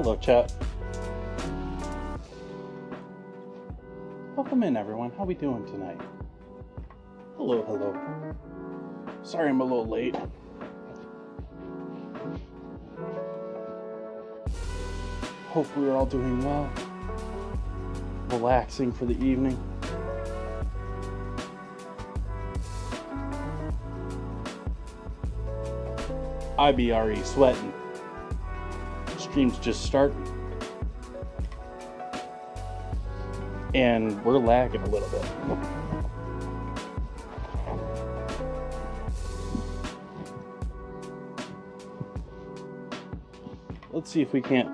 Hello, chat. Welcome in, everyone. How we doing tonight? Hello, hello. Sorry I'm a little late. Hope we're all doing well. Relaxing for the evening. I be already sweating. Stream's just starting. And we're lagging a little bit. Let's see if we can't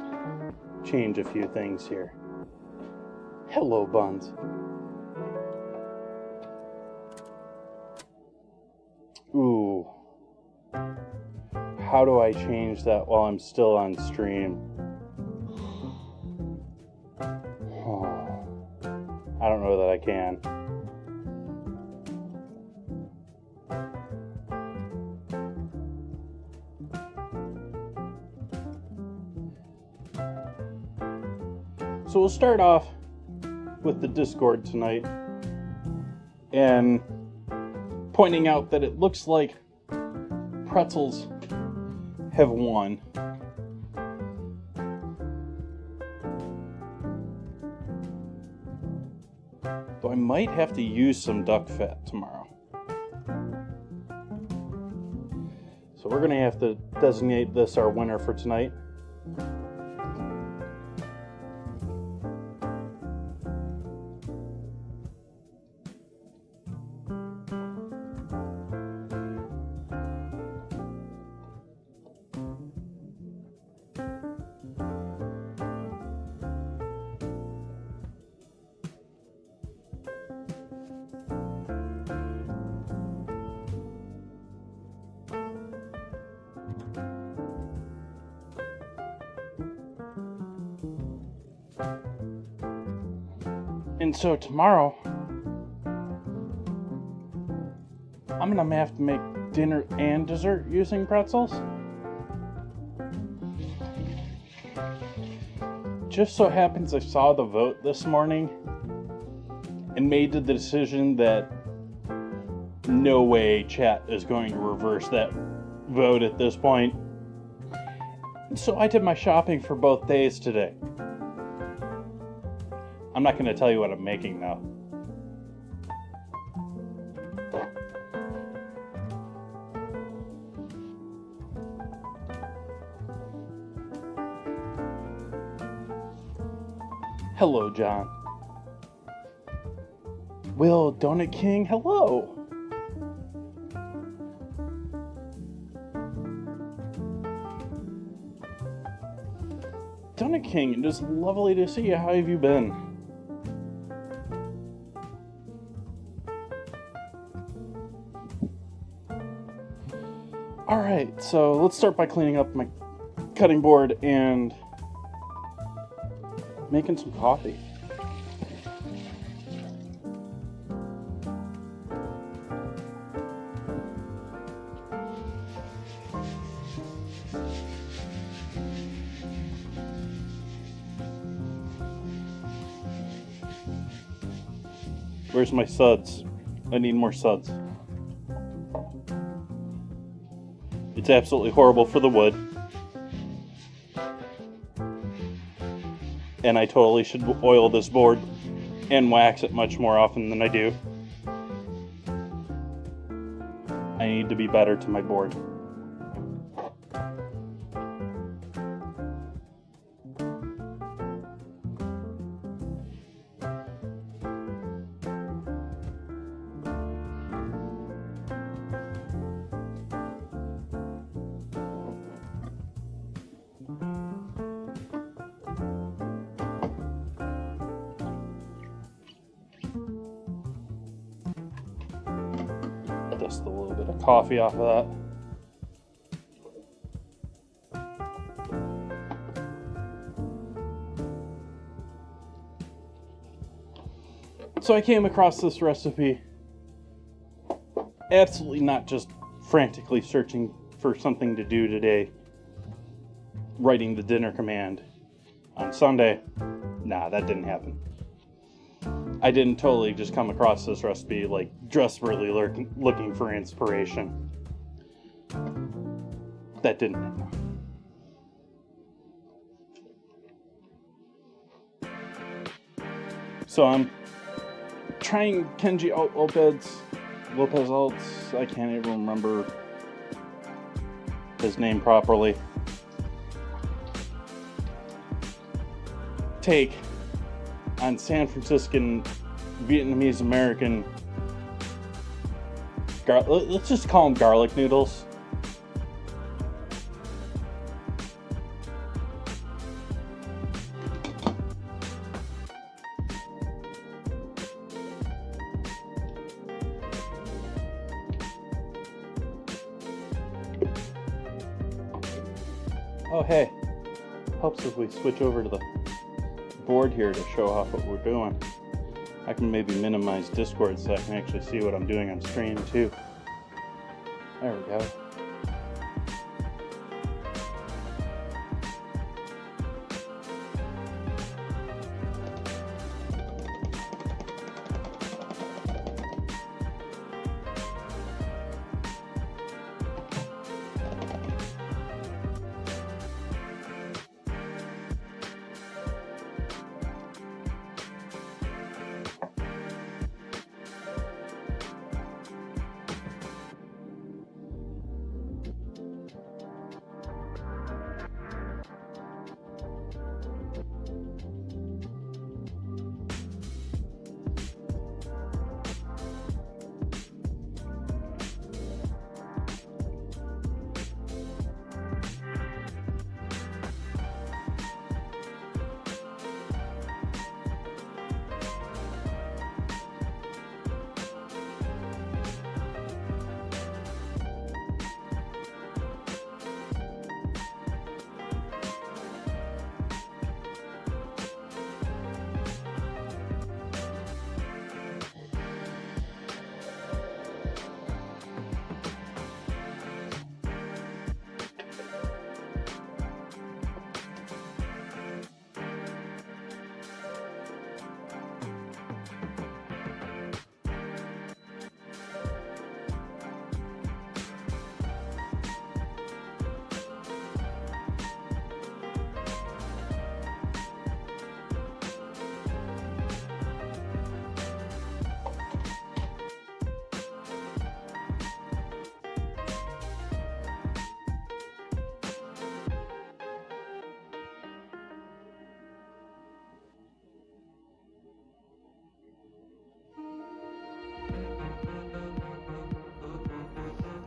change a few things here. Hello, Buns. Ooh. How do I change that while I'm still on stream? Oh, I don't know that I can. So we'll start off with the Discord tonight and pointing out that it looks like pretzels have won. Though I might have to use some duck fat tomorrow. So we're gonna have to designate this our winner for tonight. And so tomorrow, I'm gonna have to make dinner and dessert using pretzels. Just so happens I saw the vote this morning and made the decision that no way chat is going to reverse that vote at this point. And so I did my shopping for both days today. I'm not going to tell you what I'm making now. Hello, John. Will Donut King, hello. Donut King, it is lovely to see you. How have you been? Alright, so let's start by cleaning up my cutting board and making some coffee. Where's my suds? I need more suds. It's absolutely horrible for the wood. And I totally should oil this board and wax it much more often than I do. I need to be better to my board. Just a little bit of coffee off of that. So I came across this recipe, absolutely not just frantically searching for something to do today, writing the dinner command. On Sunday, nah, that didn't happen. I didn't totally just come across this recipe like desperately looking for inspiration. That didn't happen. So I'm trying Kenji Lopez Alts. I can't even remember his name properly. Take on San Franciscan Vietnamese American let's just call them garlic noodles. Oh hey, helps if we switch over to the board here to show off what we're doing. I can maybe minimize Discord so I can actually see what I'm doing on stream too. There we go.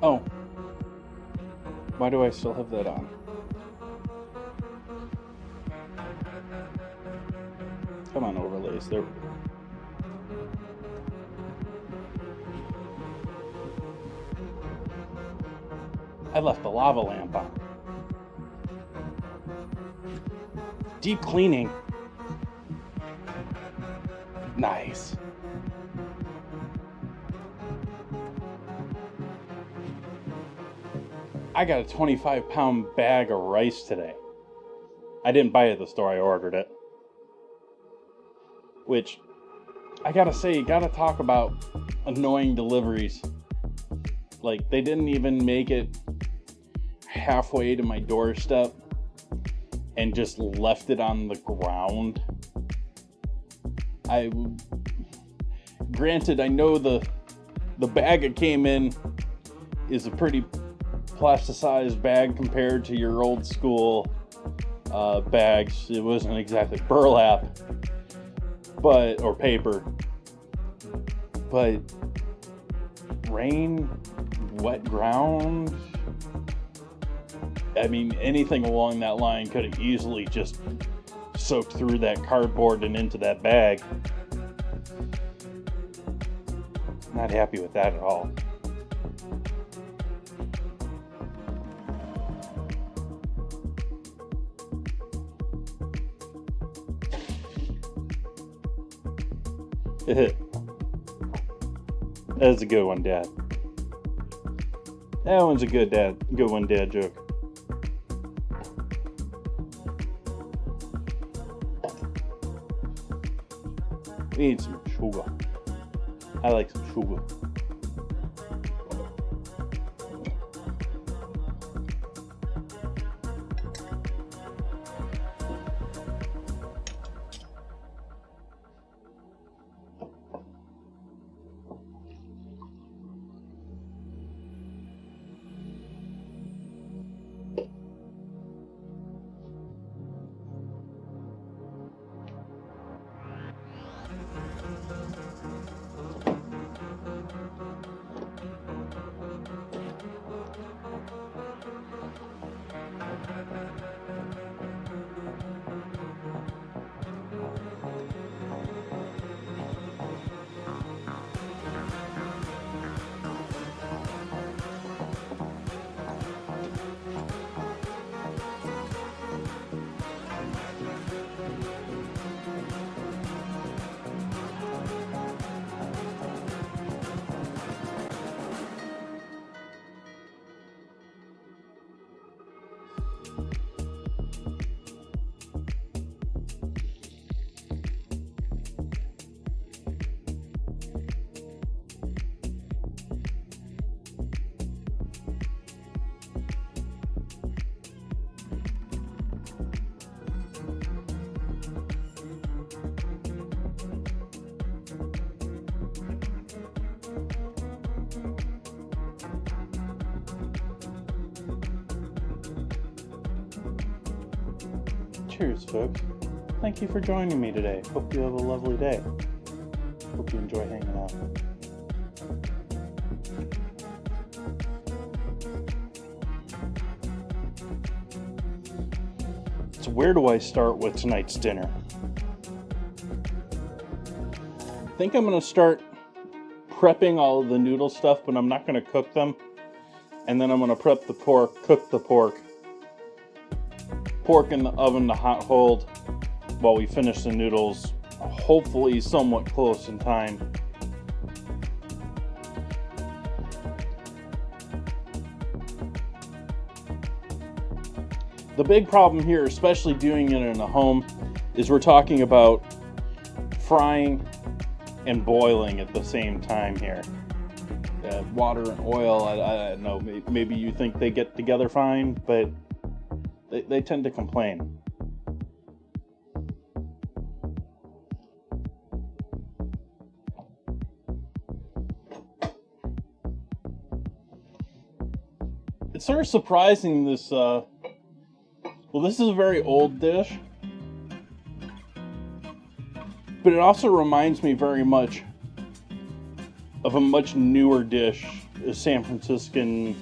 Oh. Why do I still have that on? Come on, overlays. There we go. I left the lava lamp on. Deep cleaning. Nice. I got a 25-pound bag of rice today. I didn't buy it at the store, I ordered it. Which, I gotta say, you gotta talk about annoying deliveries. Like, they didn't even make it halfway to my doorstep and just left it on the ground. Granted, I know the bag it came in is a pretty plasticized bag compared to your old school bags. It wasn't exactly burlap, or paper, but rain, wet ground. I mean, anything along that line could have easily just soaked through that cardboard and into that bag. Not happy with that at all. That's a good one, Dad. That one's a good one, Dad joke. We need some sugar. I like some sugar. Cheers, folks. Thank you for joining me today. Hope you have a lovely day. Hope you enjoy hanging out. So where do I start with tonight's dinner? I think I'm going to start prepping all of the noodle stuff, but I'm not going to cook them. And then I'm going to prep the pork, cook the pork in the oven to hot hold while we finish the noodles, hopefully somewhat close in time. The big problem here, especially doing it in a home, is we're talking about frying and boiling at the same time here. Water and oil, I don't know, maybe you think they get together fine, but they tend to complain. It's sort of surprising this, well, this is a very old dish, but it also reminds me very much of a much newer dish, a San Franciscan-ish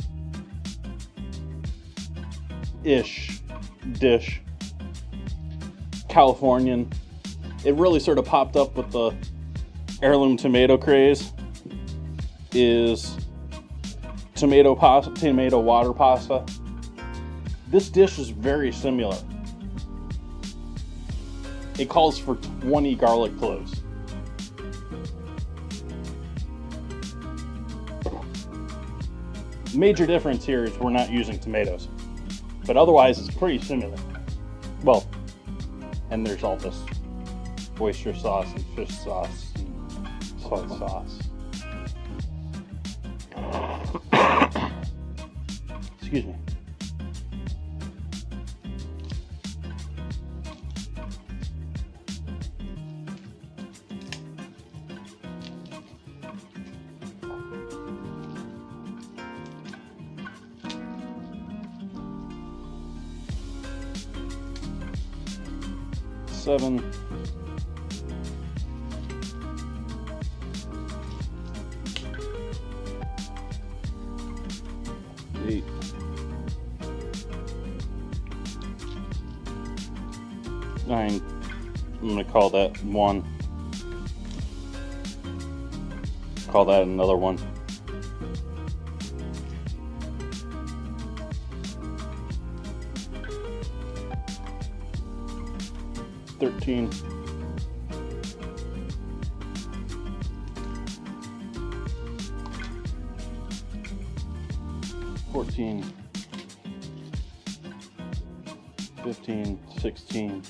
dish, Californian. It really sort of popped up with the heirloom tomato craze. Is tomato water pasta. This dish is very similar. It calls for 20 garlic cloves. Major difference here is we're not using tomatoes, but otherwise it's pretty similar. Well, and there's all this oyster sauce and fish sauce and soy sauce. Excuse me. Seven. 8. 9. I'm gonna call that 1. Call that another 1. 13. 14. 15. 16.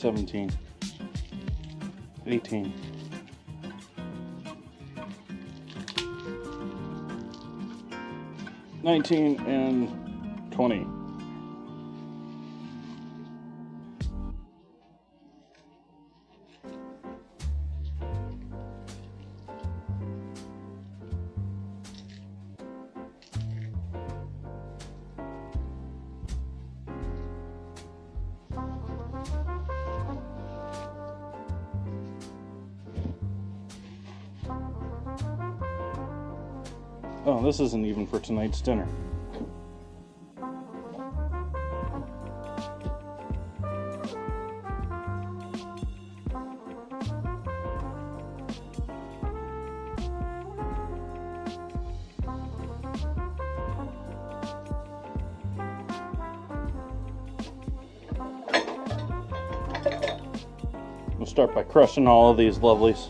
17, 18, 19, and 20. Oh, this isn't even for tonight's dinner. We'll start by crushing all of these lovelies.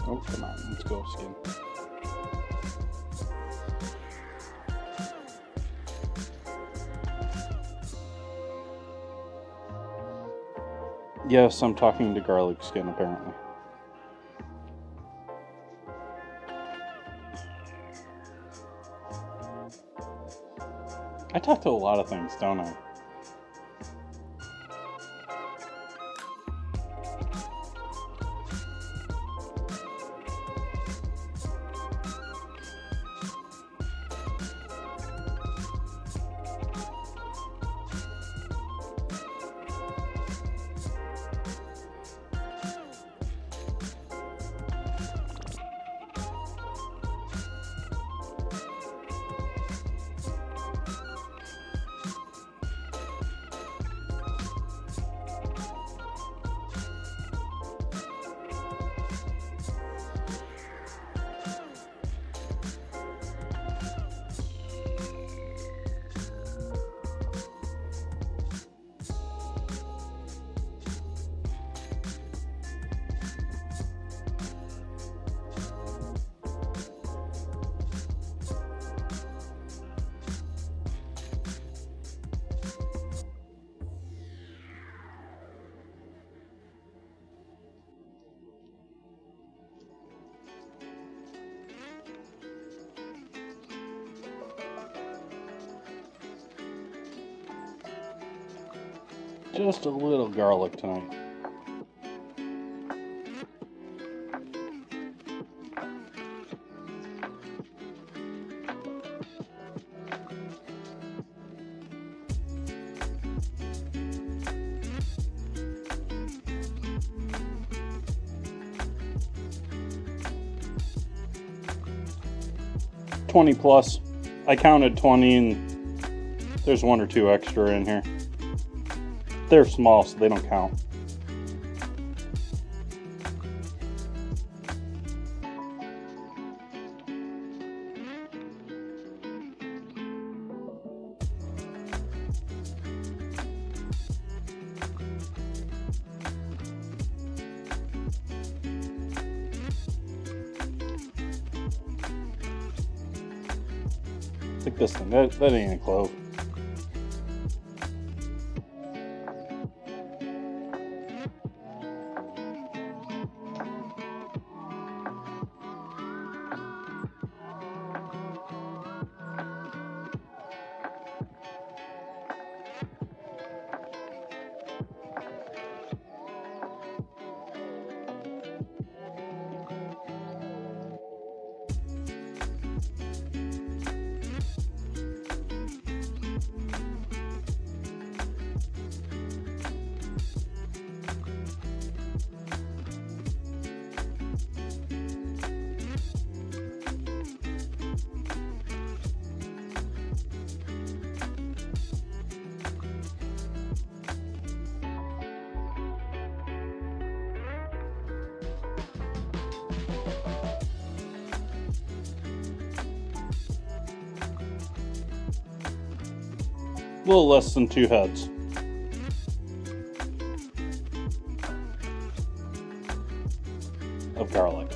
Oh, come on, let's go, skin. Yes, I'm talking to garlic skin, apparently. I talk to a lot of things, don't I? Just a little garlic tonight. $20 plus. I counted 20 and there's 1 or 2 extra in here. They're small, so they don't count. Like this thing, that ain't a clove. A little less than 2 heads. Of garlic.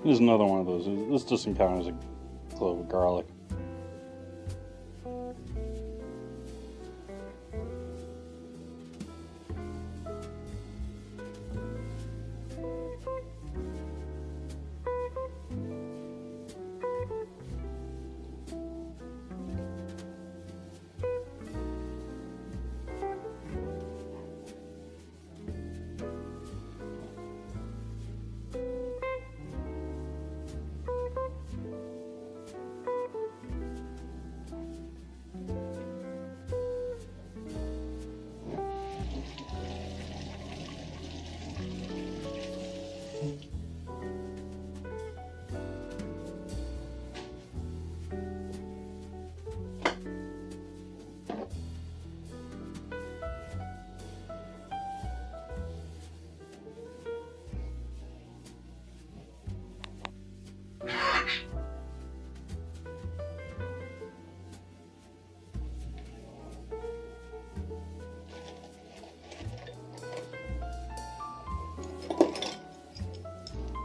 Here's another one of those. This doesn't count as a clove of garlic.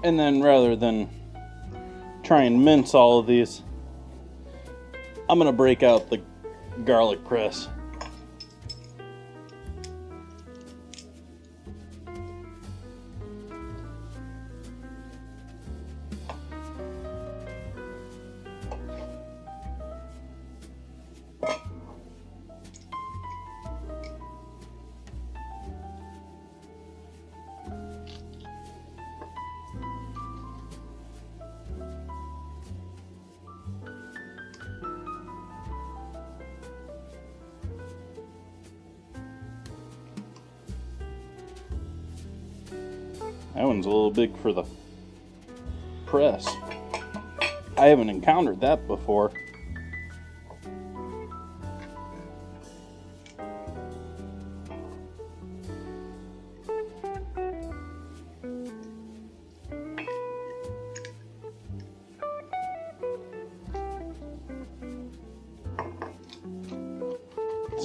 And then rather than try and mince all of these, I'm going to break out the garlic press. That one's a little big for the press. I haven't encountered that before.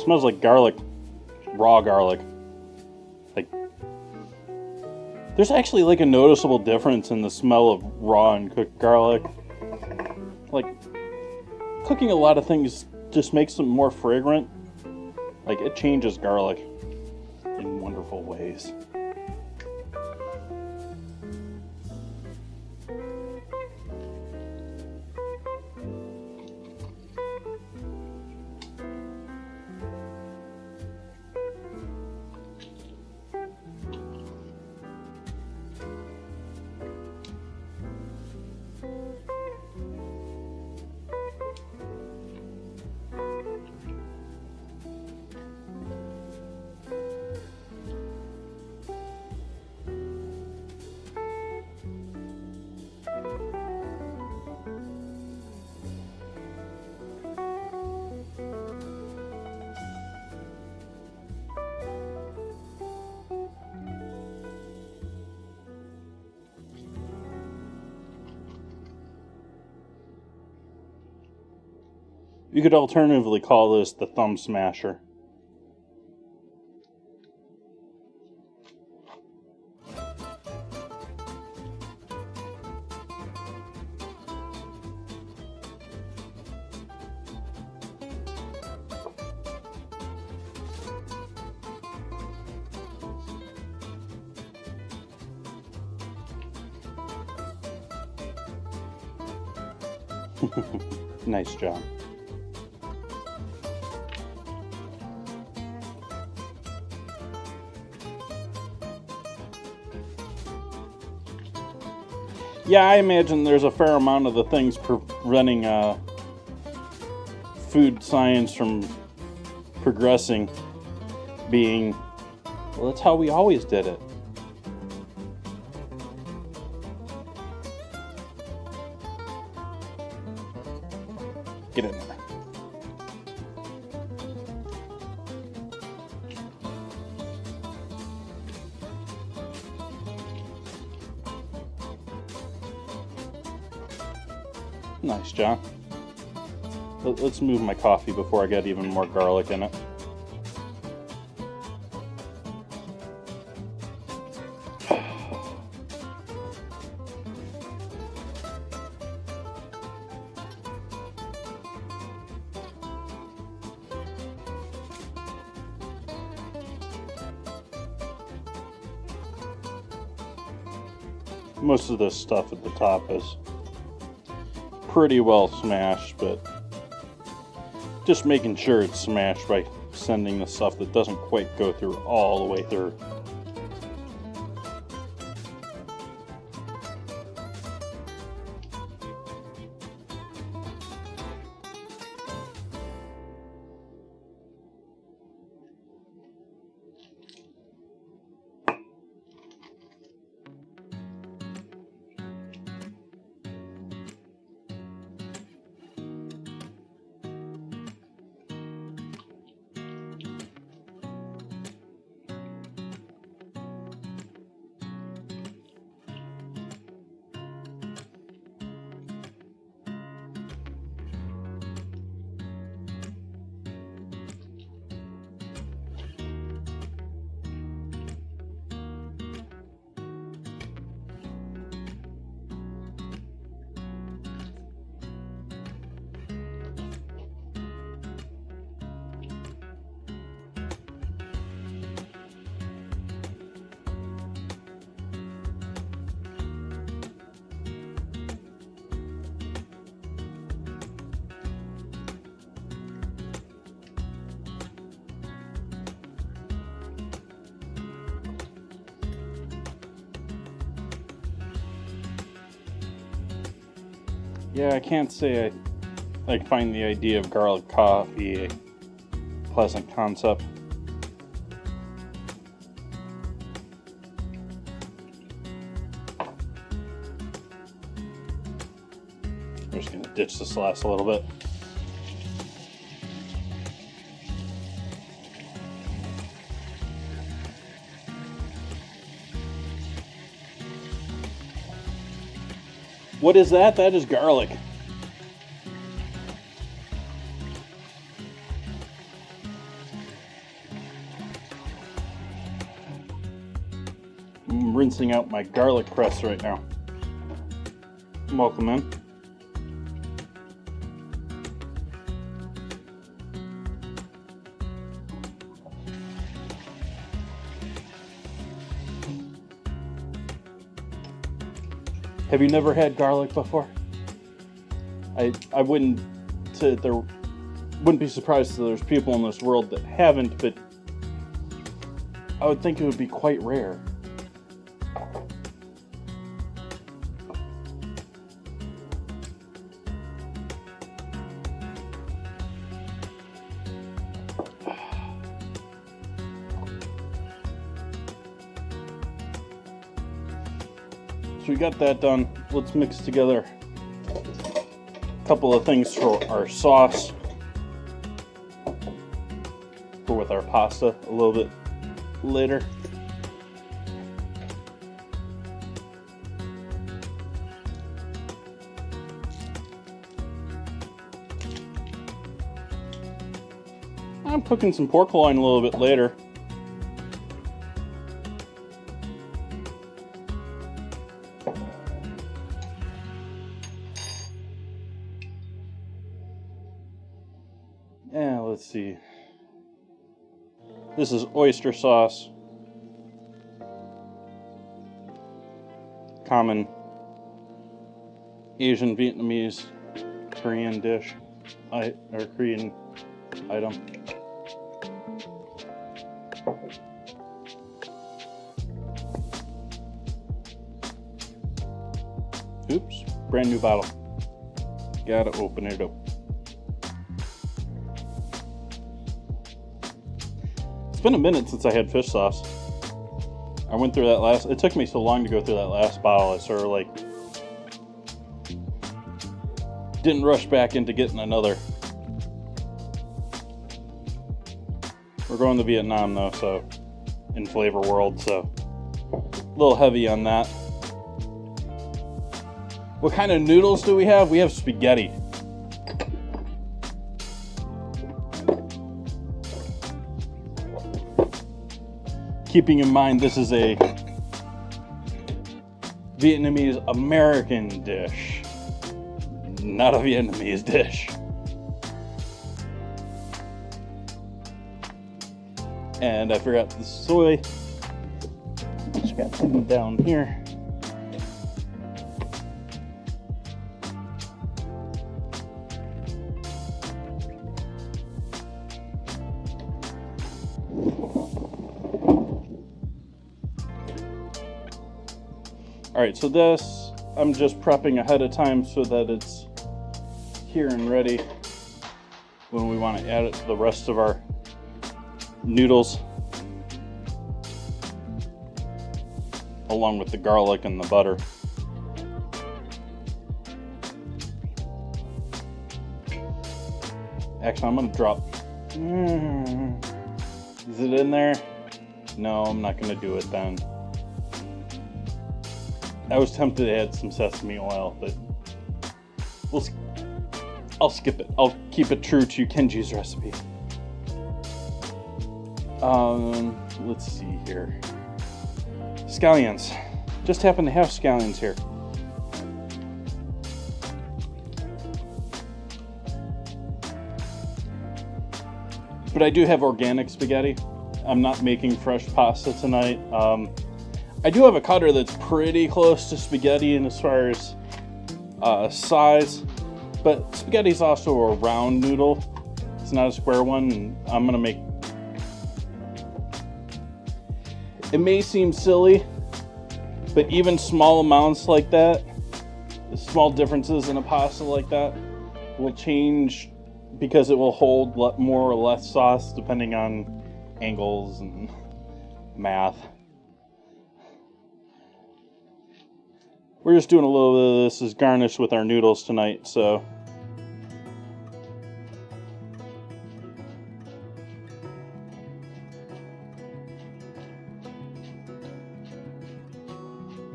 smells like garlic, raw garlic. Like, there's actually like a noticeable difference in the smell of raw and cooked garlic. Like, cooking a lot of things just makes them more fragrant. Like, it changes garlic in wonderful ways. You could alternatively call this the thumb smasher. Nice job. Yeah, I imagine there's a fair amount of the things preventing food science from progressing being, well, that's how we always did it. Get in there. Nice, John. Let's move my coffee before I get even more garlic in it. Most of this stuff at the top is pretty well smashed, but just making sure it's smashed by sending the stuff that doesn't quite go through all the way through. Yeah, I can't say I find the idea of garlic coffee a pleasant concept. I'm just going to ditch this last a little bit. What is that? That is garlic. rinsing out my garlic press right now. Welcome in. Have you never had garlic before? I wouldn't say that there wouldn't be surprised that there's people in this world that haven't, but I would think it would be quite rare. So we got that done. Let's mix together a couple of things for our sauce, for with our pasta a little bit later. I'm cooking some pork loin a little bit later. Yeah, let's see. This is oyster sauce. Common Asian, Vietnamese, Korean dish, or Korean item. Oops, brand new bottle. Gotta open it up. It's been a minute since I had fish sauce. I went through that it took me so long to go through that last bottle, I sort of didn't rush back into getting another. We're going to Vietnam though, so in Flavor World, so a little heavy on that. What kind of noodles do we have? We have spaghetti. Keeping in mind this is a Vietnamese American dish, not a Vietnamese dish. And I forgot the soy. Just got hidden down here. Alright, so this I'm just prepping ahead of time so that it's here and ready when we want to add it to the rest of our noodles, along with the garlic and the butter. Actually, I'm going to drop... Is it in there? No, I'm not going to do it then. I was tempted to add some sesame oil, but I'll skip it. I'll keep it true to Kenji's recipe. Let's see here. Scallions. Just happen to have scallions here. But I do have organic spaghetti. I'm not making fresh pasta tonight. I do have a cutter that's pretty close to spaghetti in as far as size, but spaghetti is also a round noodle. It's not a square one, and I'm gonna make... It may seem silly, but even small amounts like that, small differences in a pasta like that, will change because it will hold more or less sauce depending on angles and math. We're just doing a little bit of this as garnish with our noodles tonight, so.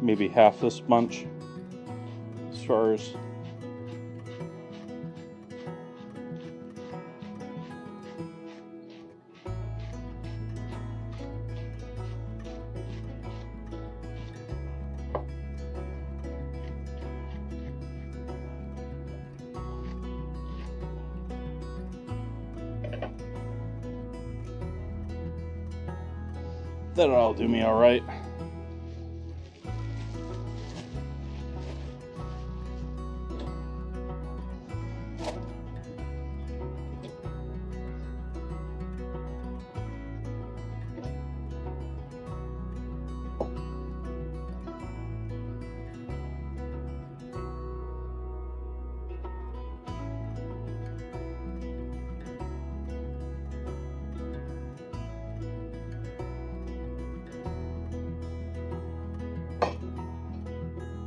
Maybe half this bunch, as far as. That'll do me all right.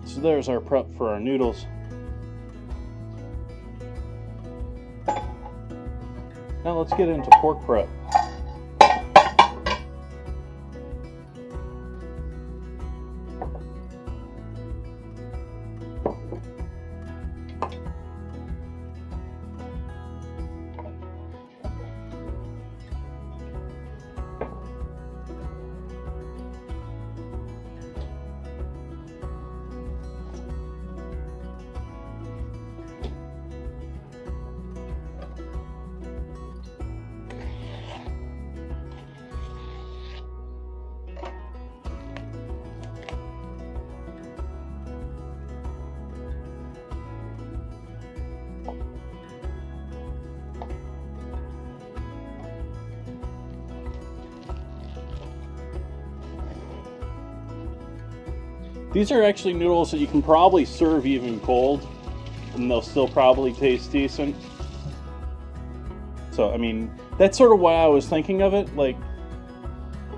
So there's our prep for our noodles. Now let's get into pork prep. These are actually noodles that you can probably serve even cold, and they'll still probably taste decent. So, I mean, that's sort of why I was thinking of it. Like,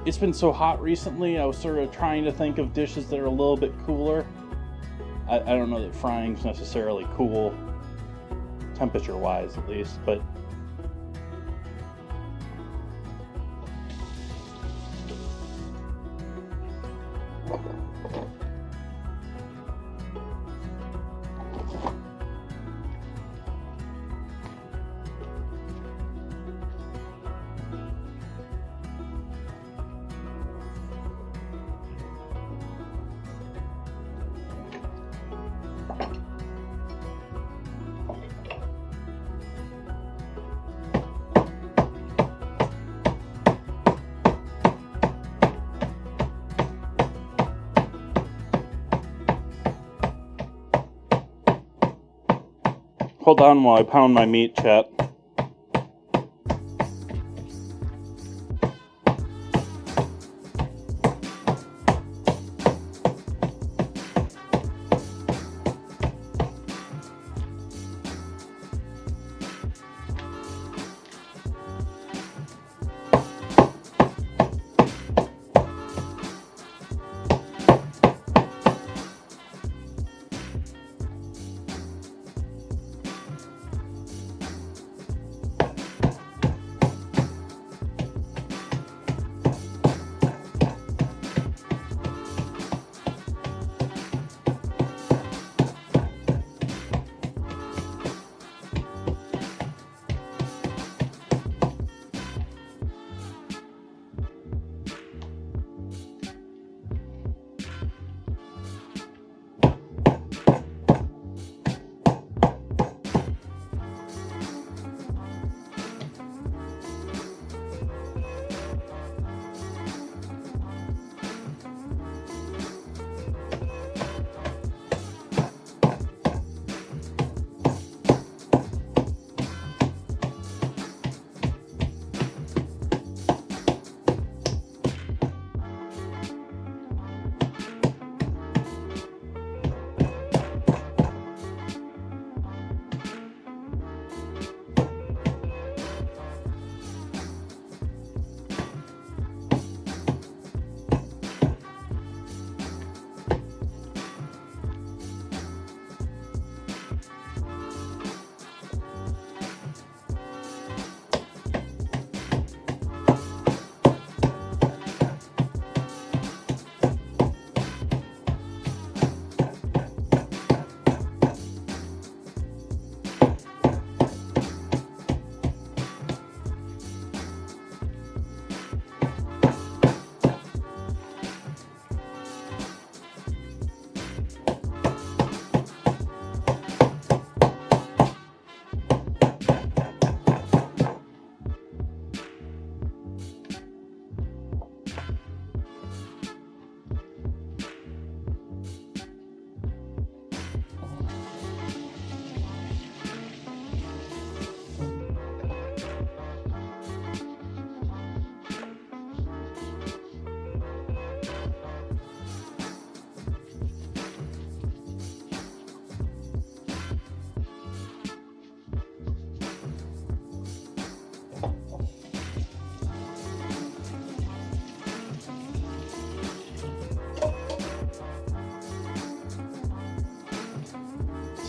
it's been so hot recently, I was sort of trying to think of dishes that are a little bit cooler. I don't know that frying's necessarily cool, temperature-wise at least, but hold on while I pound my meat, chat.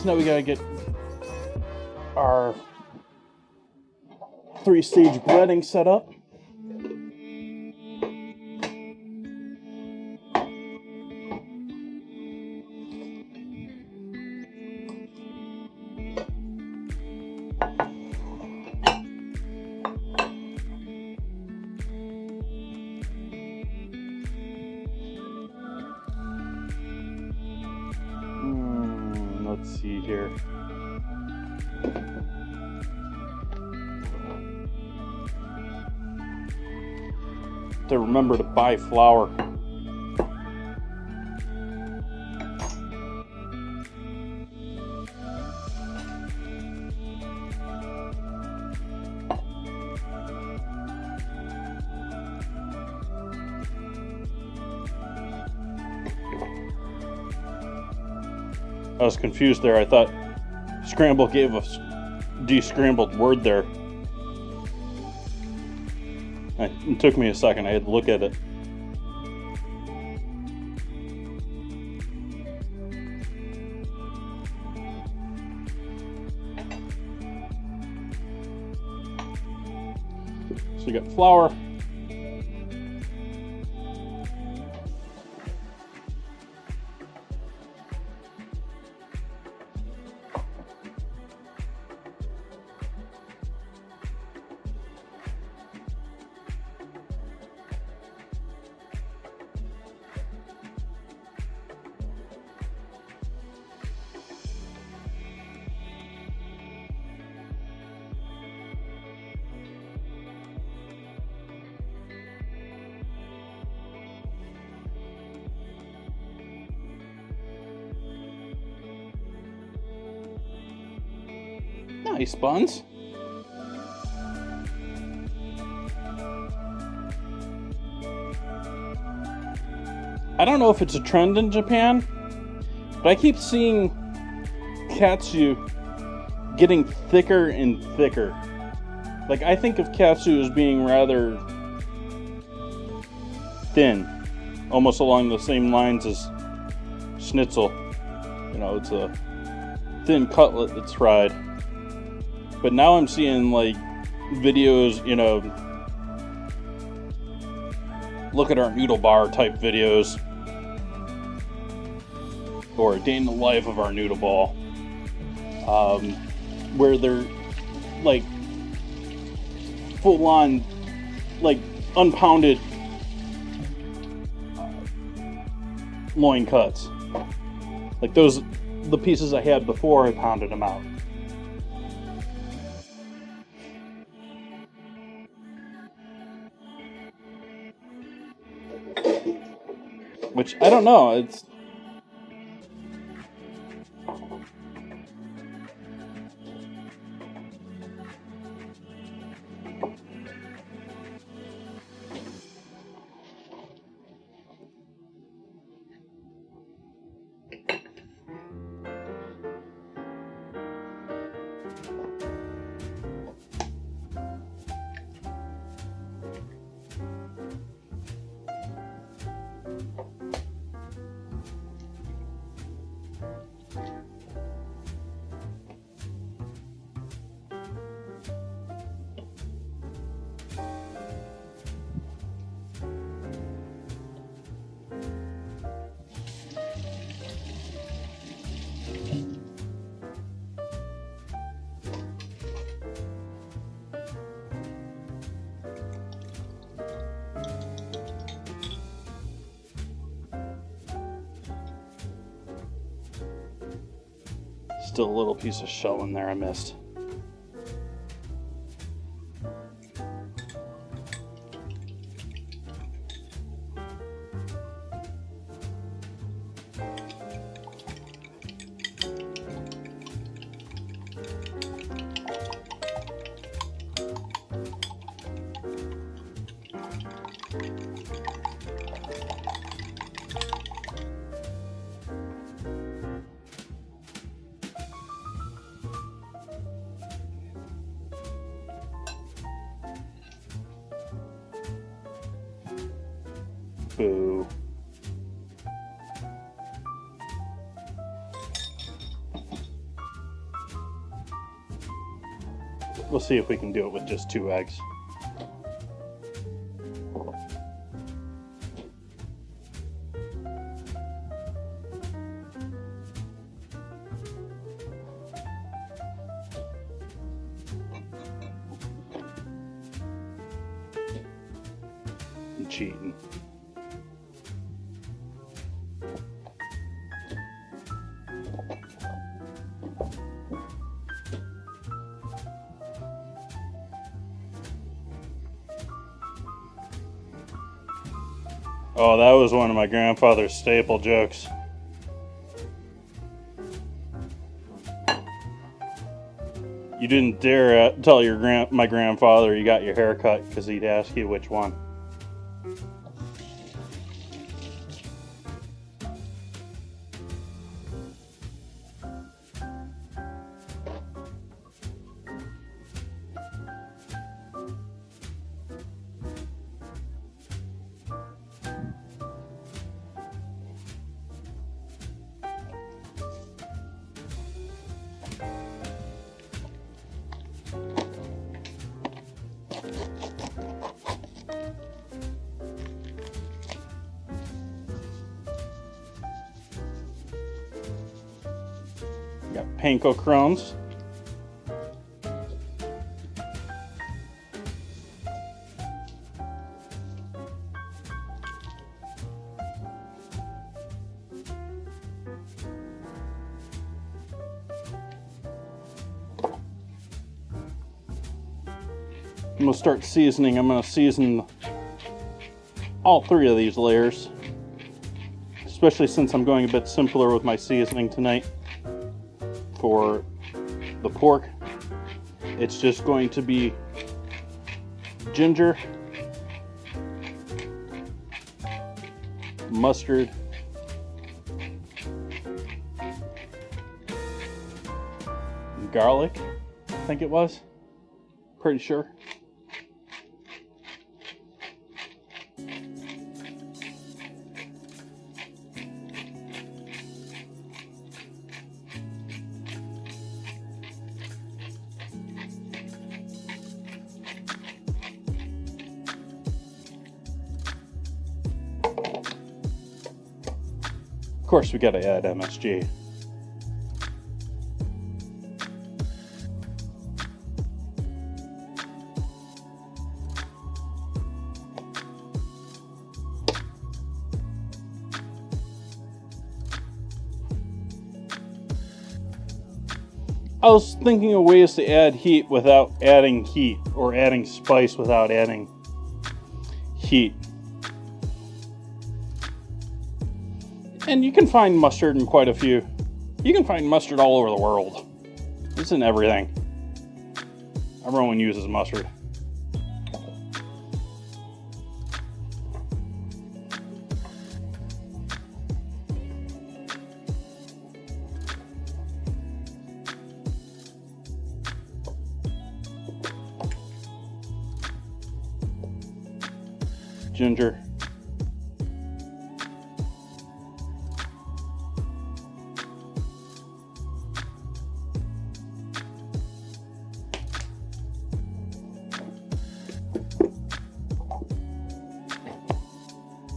So now we gotta get our 3-stage breading set up. Let's see here. To remember to buy flour. I was confused there. I thought scramble gave a descrambled word there. It took me a second. I had to look at it. So you got flour. Nice buns. I don't know if it's a trend in Japan, but I keep seeing katsu getting thicker and thicker. Like, I think of katsu as being rather thin, almost along the same lines as schnitzel. You know, it's a thin cutlet that's fried. But now I'm seeing, like, videos, you know, look at our noodle bar type videos, or a day in the life of our noodle ball, where they're, like, full on, like, unpounded loin cuts. Like those, the pieces I had before I pounded them out. Which, I don't know, it's... Still a little piece of shell in there I missed. Boo. we'll see if we can do it with just 2 eggs. I'm cheating. Oh, that was one of my grandfather's staple jokes. You didn't dare tell my grandfather you got your hair cut because he'd ask you which one. Got panko crumbs. I'm going to start seasoning. I'm going to season all 3 of these layers, especially since I'm going a bit simpler with my seasoning tonight. For the pork, it's just going to be ginger, mustard, garlic, I think it was. Pretty sure. Of course, we gotta add MSG. I was thinking of ways to add heat without adding heat, or adding spice without adding heat. And you can find mustard in quite a few. You can find mustard all over the world. It's in everything. Everyone uses mustard. Ginger.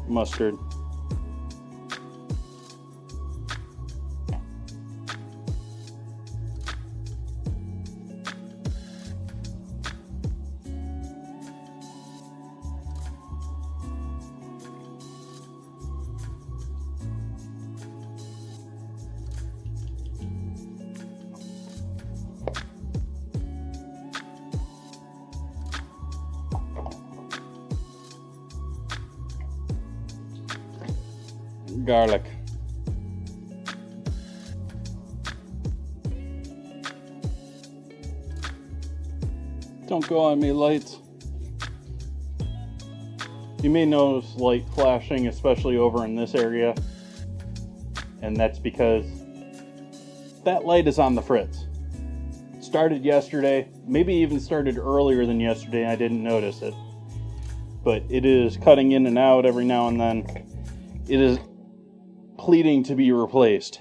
Mustard. Garlic. Don't go on me, lights. You may notice light flashing, especially over in this area, and that's because that light is on the fritz. It started yesterday, maybe even started earlier than yesterday, and I didn't notice it. But it is cutting in and out every now and then. It is pleading to be replaced.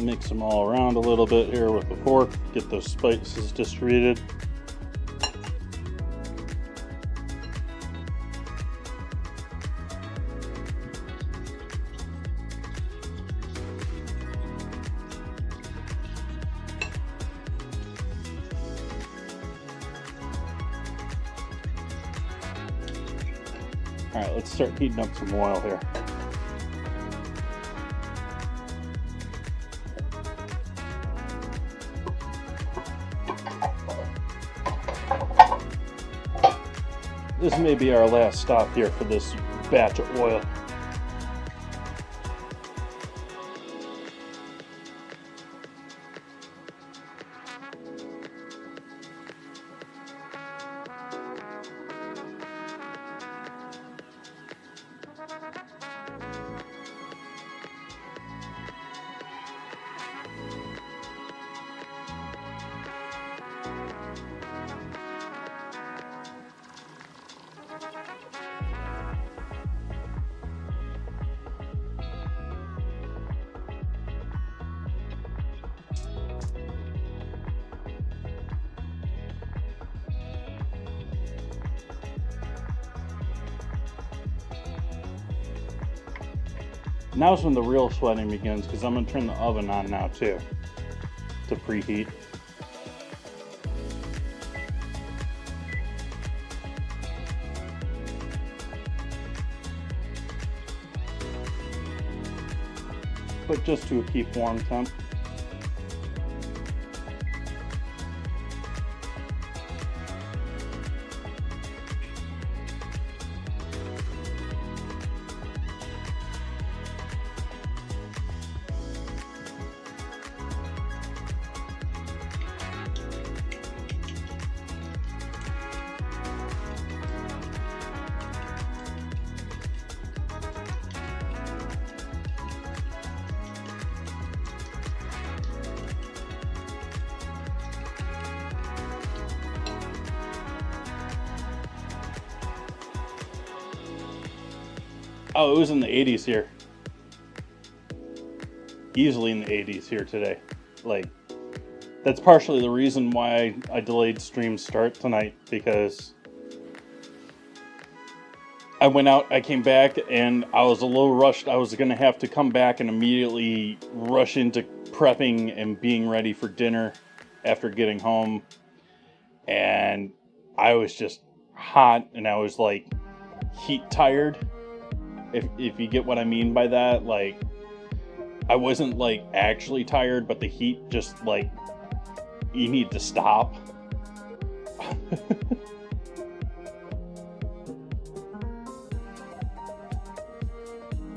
Mix them all around a little bit here with the fork, get those spices distributed. All right, let's start heating up some oil here. This may be our last stop here for this batch of oil. Now's when the real sweating begins, because I'm going to turn the oven on now too, to preheat. But just to keep warm temp. Oh, it was in the 80s here. Easily in the 80s here today. Like, that's partially the reason why I delayed stream start tonight, because I went out, I came back, and I was a little rushed. I was going to have to come back and immediately rush into prepping and being ready for dinner after getting home. And I was just hot, and I was like heat tired. If you get what I mean by that, like, I wasn't like actually tired, but the heat just like, you need to stop.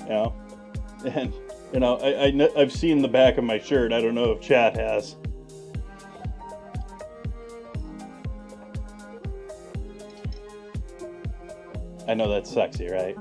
Yeah, and you know, I've seen the back of my shirt. I don't know if chat has. I know that's sexy, right?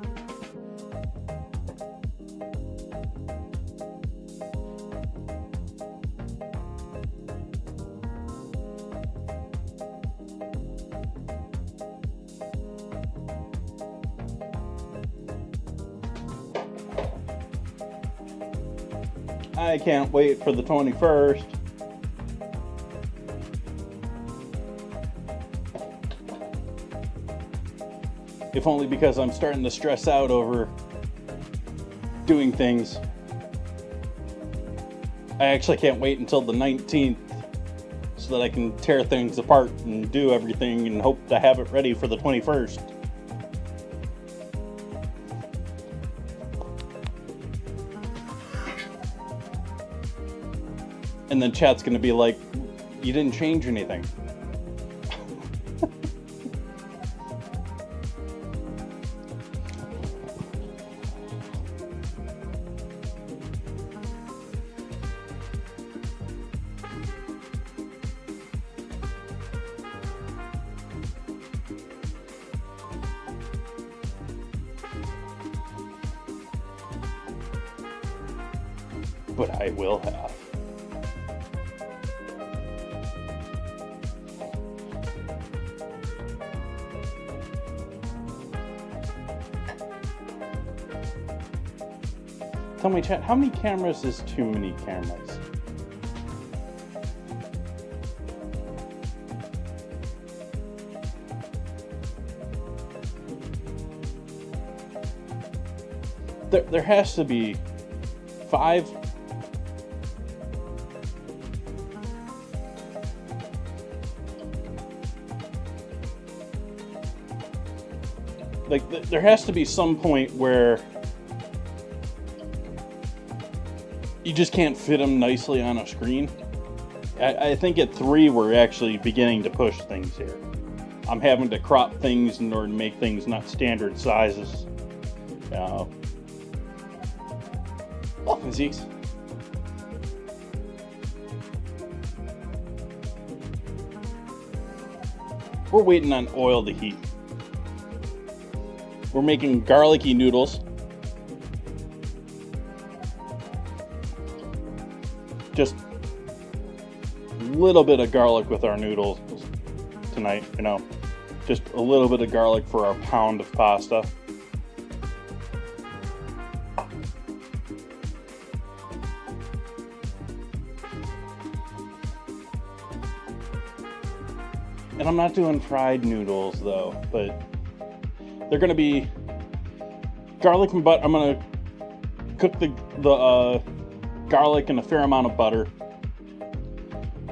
I can't wait for the 21st. If only because I'm starting to stress out over doing things. I actually can't wait until the 19th so that I can tear things apart and do everything and hope to have it ready for the 21st. And then chat's going to be like, you didn't change anything. But I will have. Tell me, chat, how many cameras is too many cameras? there has to be 5. Like, there has to be some point where you just can't fit them nicely on a screen. I think at 3 we're actually beginning to push things here. I'm having to crop things in order to make things not standard sizes. Welcome, Zeeks. We're waiting on oil to heat. We're making garlicky noodles. Just a little bit of garlic with our noodles tonight, just a little bit of garlic for our pound of pasta. And I'm not doing fried noodles though, but they're gonna be garlic and butter. I'm gonna cook the garlic in a fair amount of butter.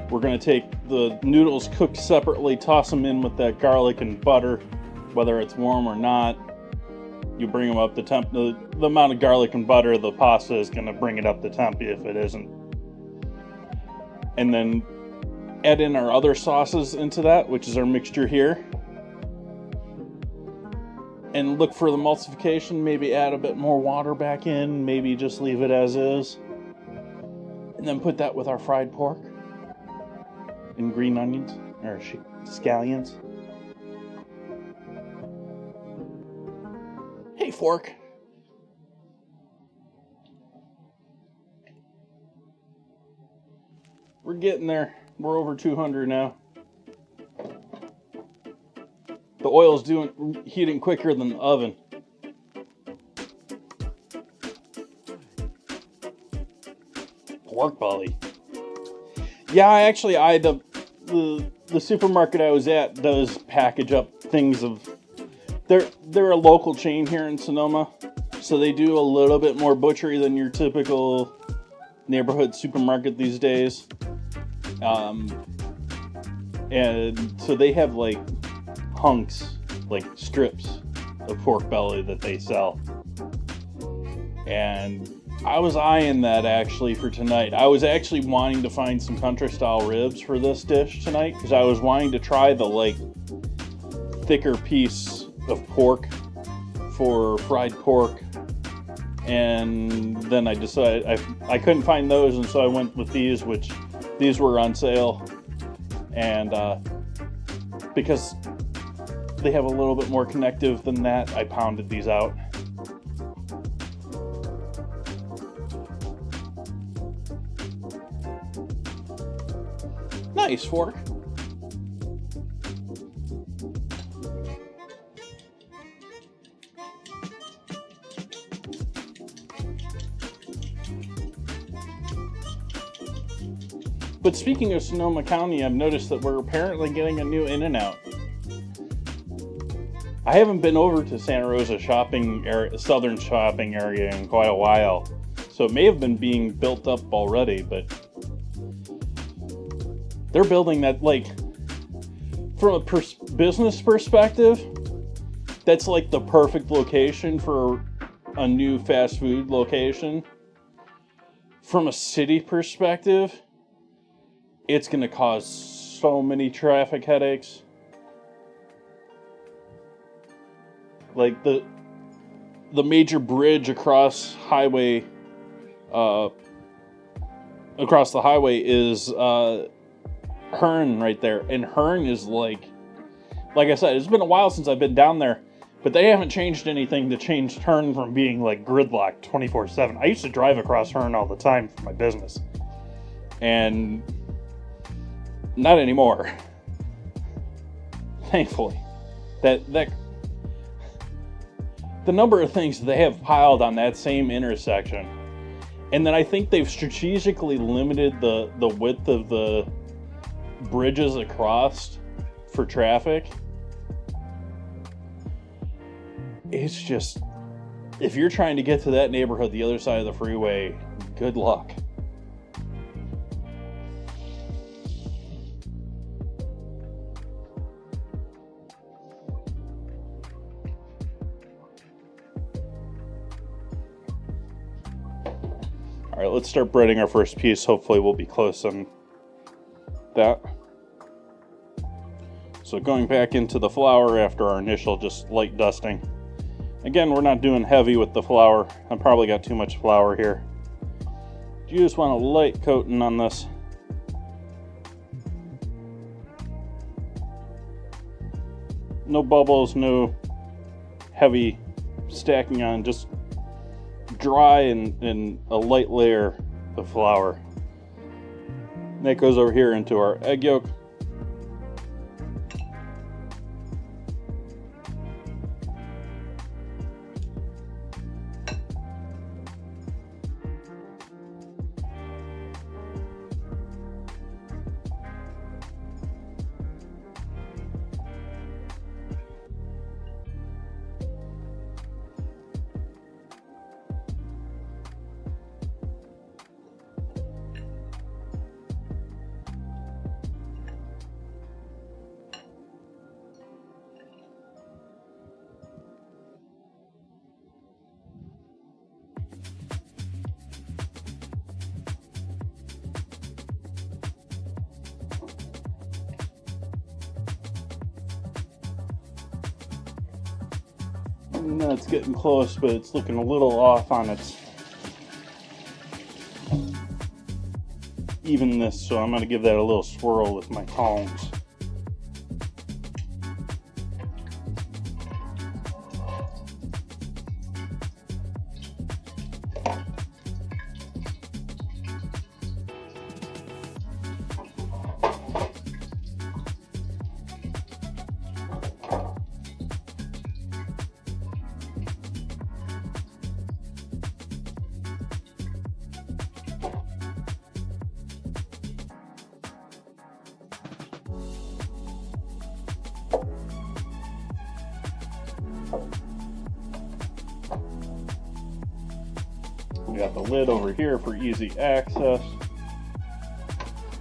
We're gonna take the noodles cooked separately, toss them in with that garlic and butter, whether it's warm or not. You bring them up to temp. The amount of garlic and butter, the pasta is gonna bring it up to temp if it isn't. And then add in our other sauces into that, which is our mixture here. And look for the emulsification, maybe add a bit more water back in, maybe just leave it as is. And then put that with our fried pork and green onions, or scallions. Hey, fork. We're getting there. We're over 200 now. The oil's heating quicker than the oven. Pork belly. Yeah, the supermarket I was at does package up things of. They're a local chain here in Sonoma, so they do a little bit more butchery than your typical neighborhood supermarket these days. And so they have like hunks, like strips of pork belly that they sell. And I was eyeing that actually for tonight. I was actually wanting to find some country style ribs for this dish tonight because I was wanting to try the like thicker piece of pork for fried pork. And then I decided I couldn't find those, and so I went with these, which these were on sale. And because they have a little bit more connective than that, I pounded these out. Nice fork. But speaking of Sonoma County, I've noticed that we're apparently getting a new In-N-Out. I haven't been over to Santa Rosa southern shopping area in quite a while, so it may have been being built up already, but they're building that, like, from a business perspective, that's like the perfect location for a new fast food location. From a city perspective, it's going to cause so many traffic headaches. Like the major bridge across the highway is Hearn right there. And Hearn is like I said, it's been a while since I've been down there, but they haven't changed anything to change Hearn from being like gridlocked 24/7. I used to drive across Hearn all the time for my business. And not anymore. Thankfully. That the number of things that they have piled on that same intersection. And then I think they've strategically limited the width of the bridges across for traffic. It's just If you're trying to get to that neighborhood the other side of the freeway, good luck. All right, let's start breading our first piece. Hopefully we'll be close on that. So going back into the flour after our initial just light dusting. Again, we're not doing heavy with the flour. I probably got too much flour here. You just want a light coating on this. No bubbles, no heavy stacking on, just dry and a light layer of flour. And that goes over here into our egg yolk. No, it's getting close, but it's looking a little off on its evenness, so I'm going to give that a little swirl with my tongs. We got the lid over here for easy access.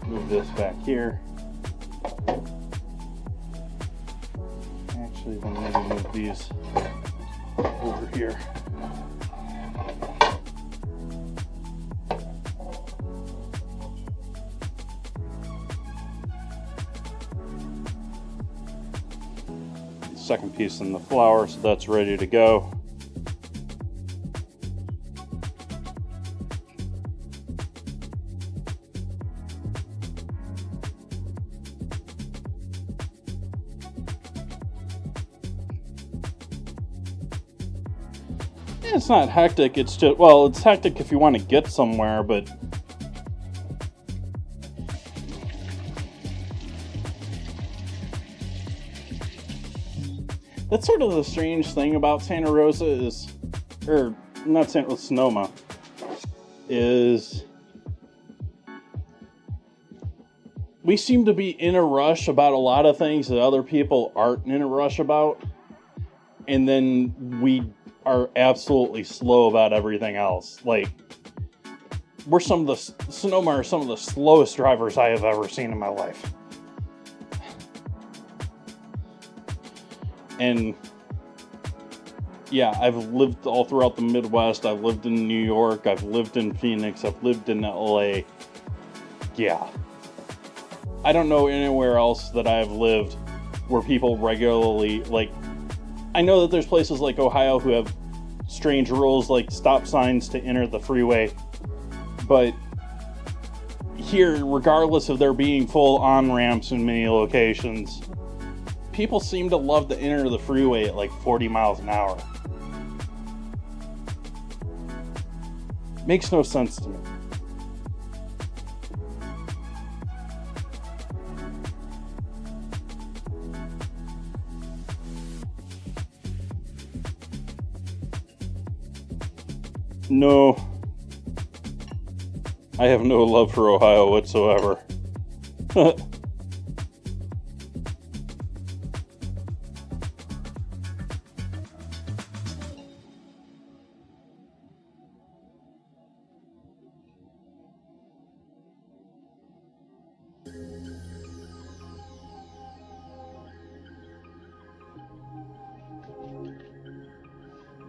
Move this back here. Actually, we'll maybe move these over here. Second piece in the flour, so that's ready to go. It's not hectic, it's just, well, it's hectic if you want to get somewhere, but that's sort of the strange thing about Santa Rosa is, or not Santa Rosa, Sonoma, is we seem to be in a rush about a lot of things that other people aren't in a rush about, and then we are absolutely slow about everything else. Like, Sonoma are some of the slowest drivers I have ever seen in my life. And yeah, I've lived all throughout the Midwest. I've lived in New York. I've lived in Phoenix. I've lived in LA. Yeah. I don't know anywhere else that I've lived where people regularly, like, I know that there's places like Ohio who have strange rules like stop signs to enter the freeway, but here, regardless of there being full on-ramps in many locations, people seem to love to enter the freeway at like 40 miles an hour. Makes no sense to me. No, I have no love for Ohio whatsoever.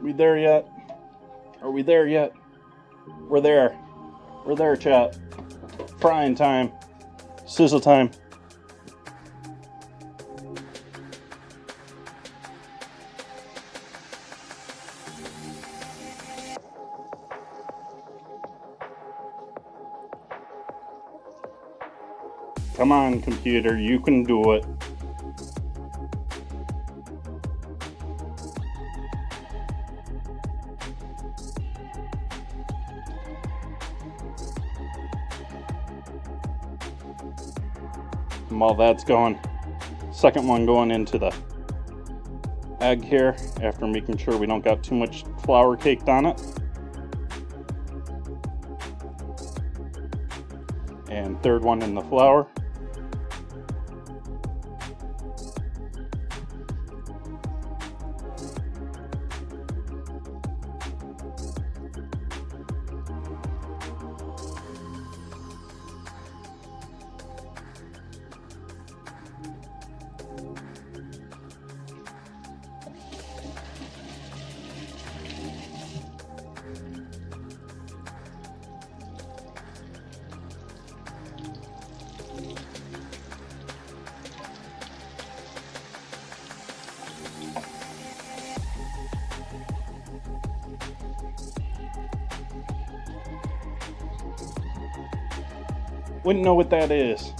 We there yet? Are we there yet? We're there. We're there, chat. Frying time. Sizzle time. Come on, computer, you can do it. And while that's going, second one going into the egg here after making sure we don't got too much flour caked on it. And third one in the flour. Wouldn't know what that is.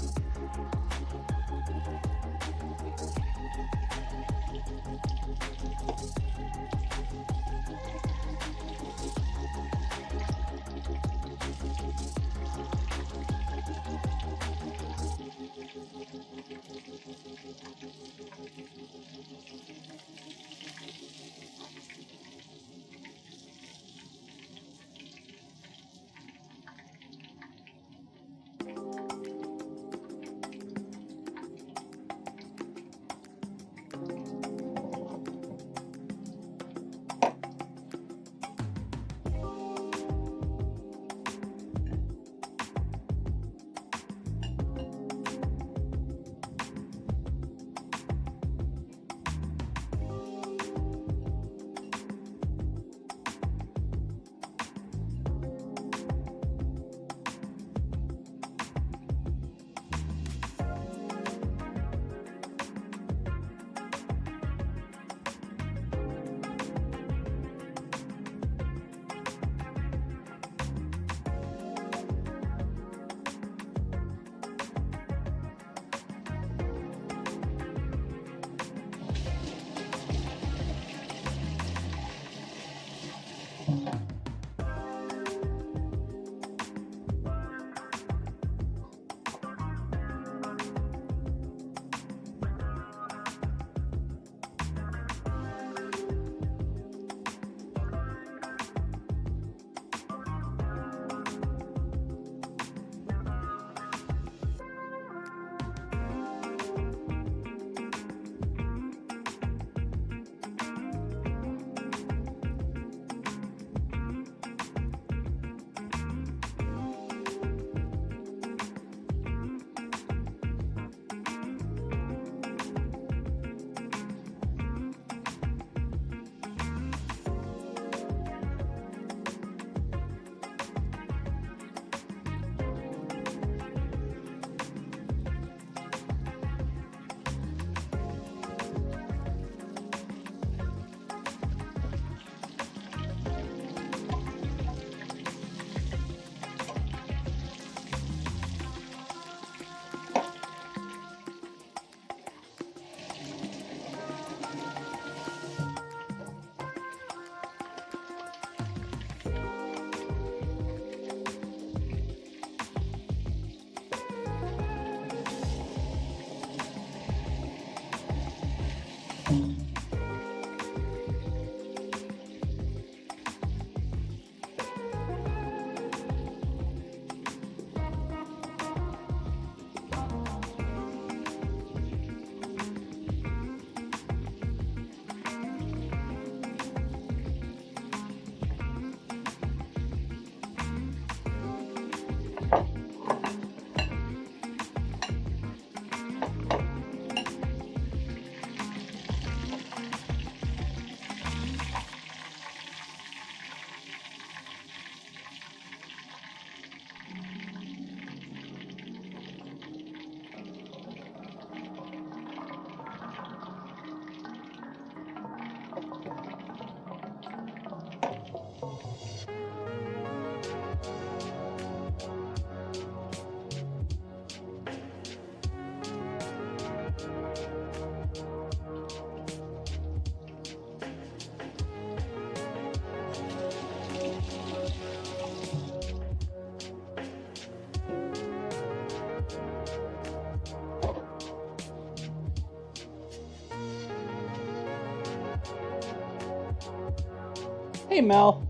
Hey, Mel.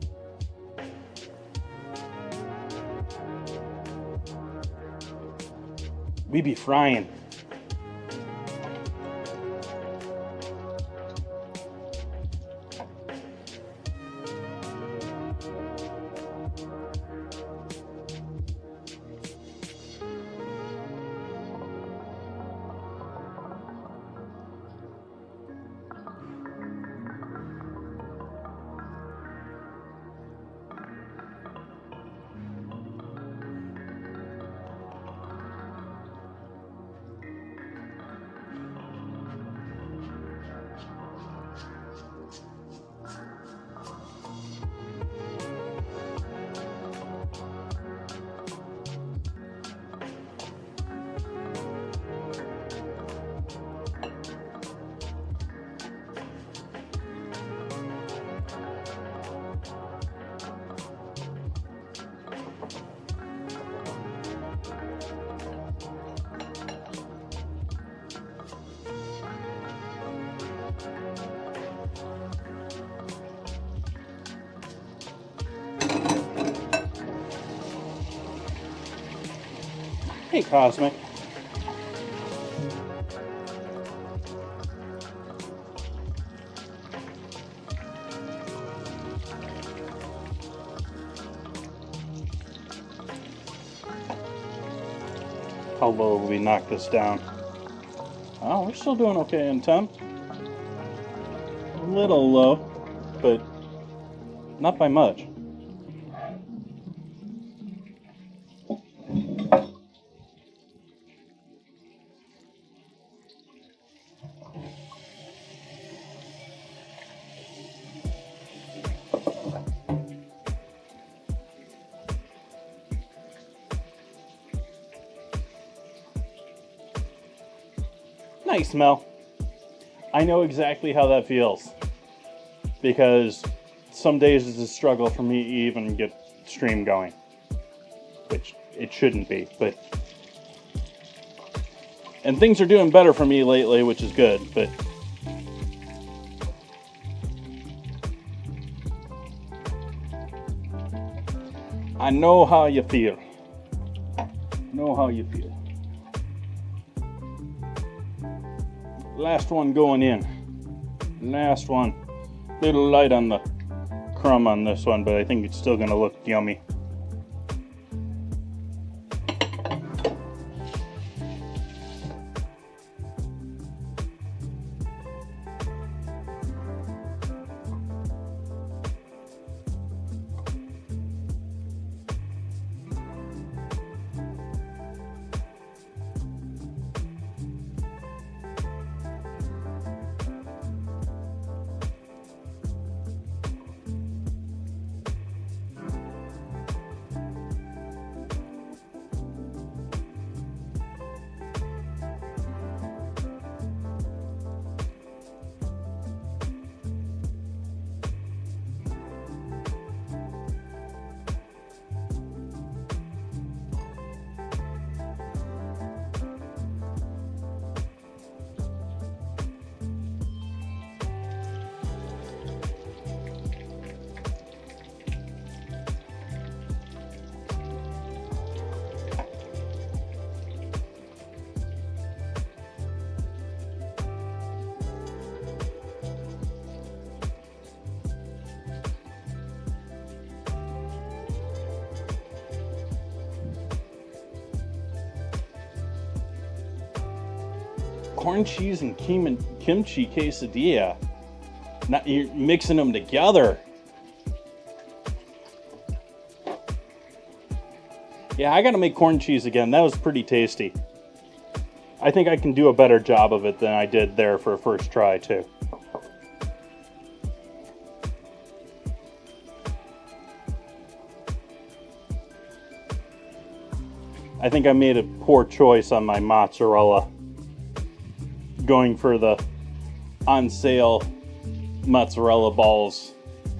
We be frying. Hey, Cosmic. How low will we knock this down? Oh, we're still doing okay in temp. A little low, but not by much. Nice, Mel. I know exactly how that feels. Because some days it's a struggle for me to even get stream going. Which it shouldn't be, but... And things are doing better for me lately, which is good, but... I know how you feel. Know how you feel. Last one going in. Last one. Little light on the crumb on this one, but I think it's still gonna look yummy. Corn cheese and kimchi quesadilla. Not, you're mixing them together. Yeah, I gotta make corn cheese again. That was pretty tasty. I think I can do a better job of it than I did there for a first try, too. I think I made a poor choice on my mozzarella. Going for the on sale mozzarella balls.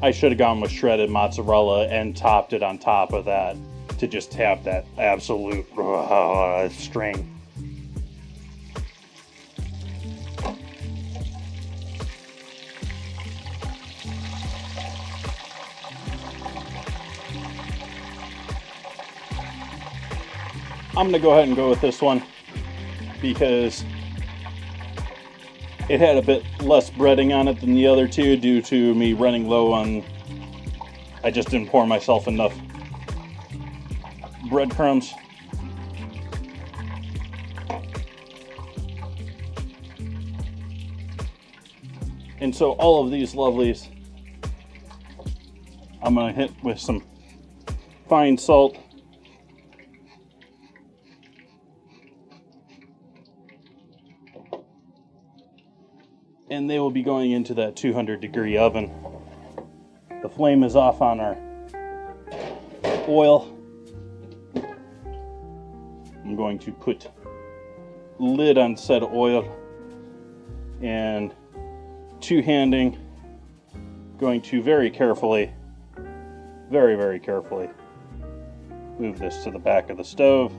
I should have gone with shredded mozzarella and topped it on top of that to just have that absolute string. I'm going to go ahead and go with this one because it had a bit less breading on it than the other two due to me running low on... I just didn't pour myself enough breadcrumbs. And so all of these lovelies, I'm going to hit with some fine salt. And they will be going into that 200-degree oven. The flame is off on our oil. I'm going to put lid on said oil and two-handing, going to very carefully, very carefully move this to the back of the stove.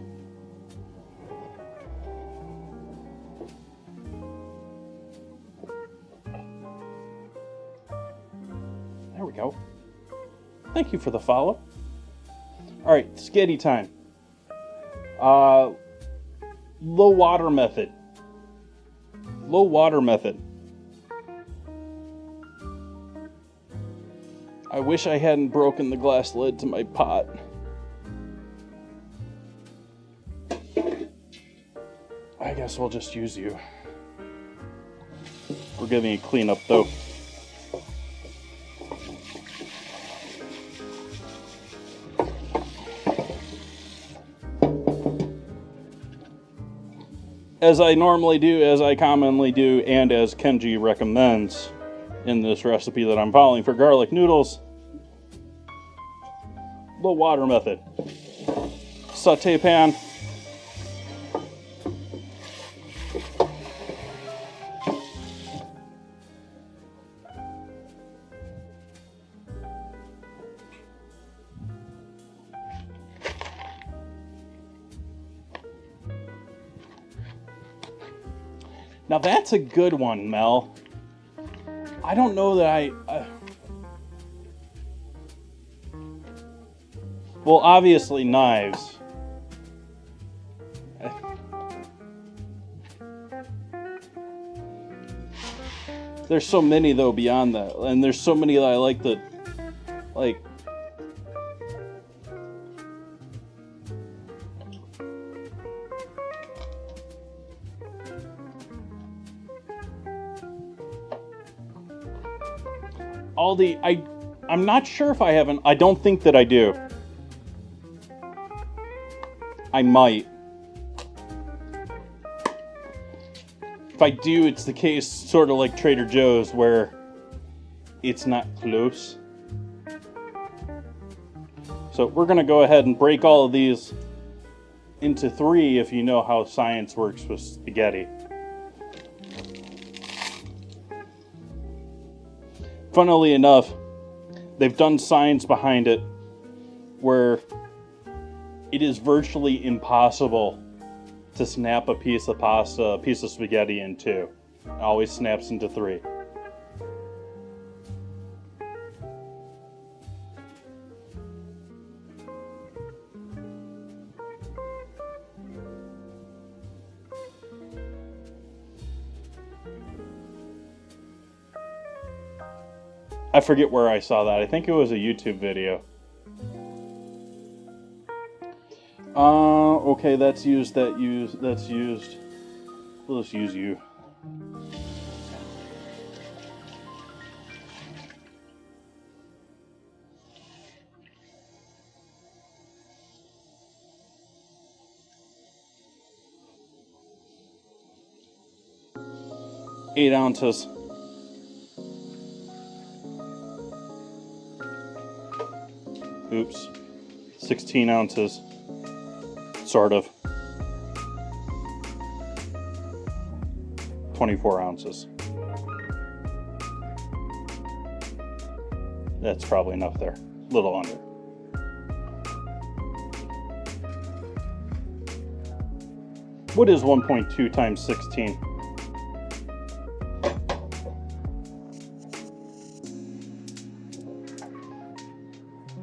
There we go. Thank you for the follow. All right, sketty time. Low water method. Low water method. I wish I hadn't broken the glass lid to my pot. I guess we'll just use you. We're giving a cleanup though. As I normally do, as I commonly do, and as Kenji recommends in this recipe that I'm following for garlic noodles, low water method. Saute pan. Now that's a good one, Mel. I don't know that well, obviously knives. There's so many though beyond that, and there's so many that I like that, like. I'm not sure if I haven't. I don't think that I do. I might. If I do, it's the case sort of like Trader Joe's where it's not close. So we're going to go ahead and break all of these into 3 if you know how science works with spaghetti. Funnily enough, they've done science behind it where it is virtually impossible to snap a piece of pasta, a piece of spaghetti in 2. It always snaps into 3. I forget where I saw that. I think it was a YouTube video. Okay, that's used. Let's use you. Eight ounces. Oops. 16 ounces. Sort of. 24 ounces. That's probably enough there. A little under. What is 1.2 times 16?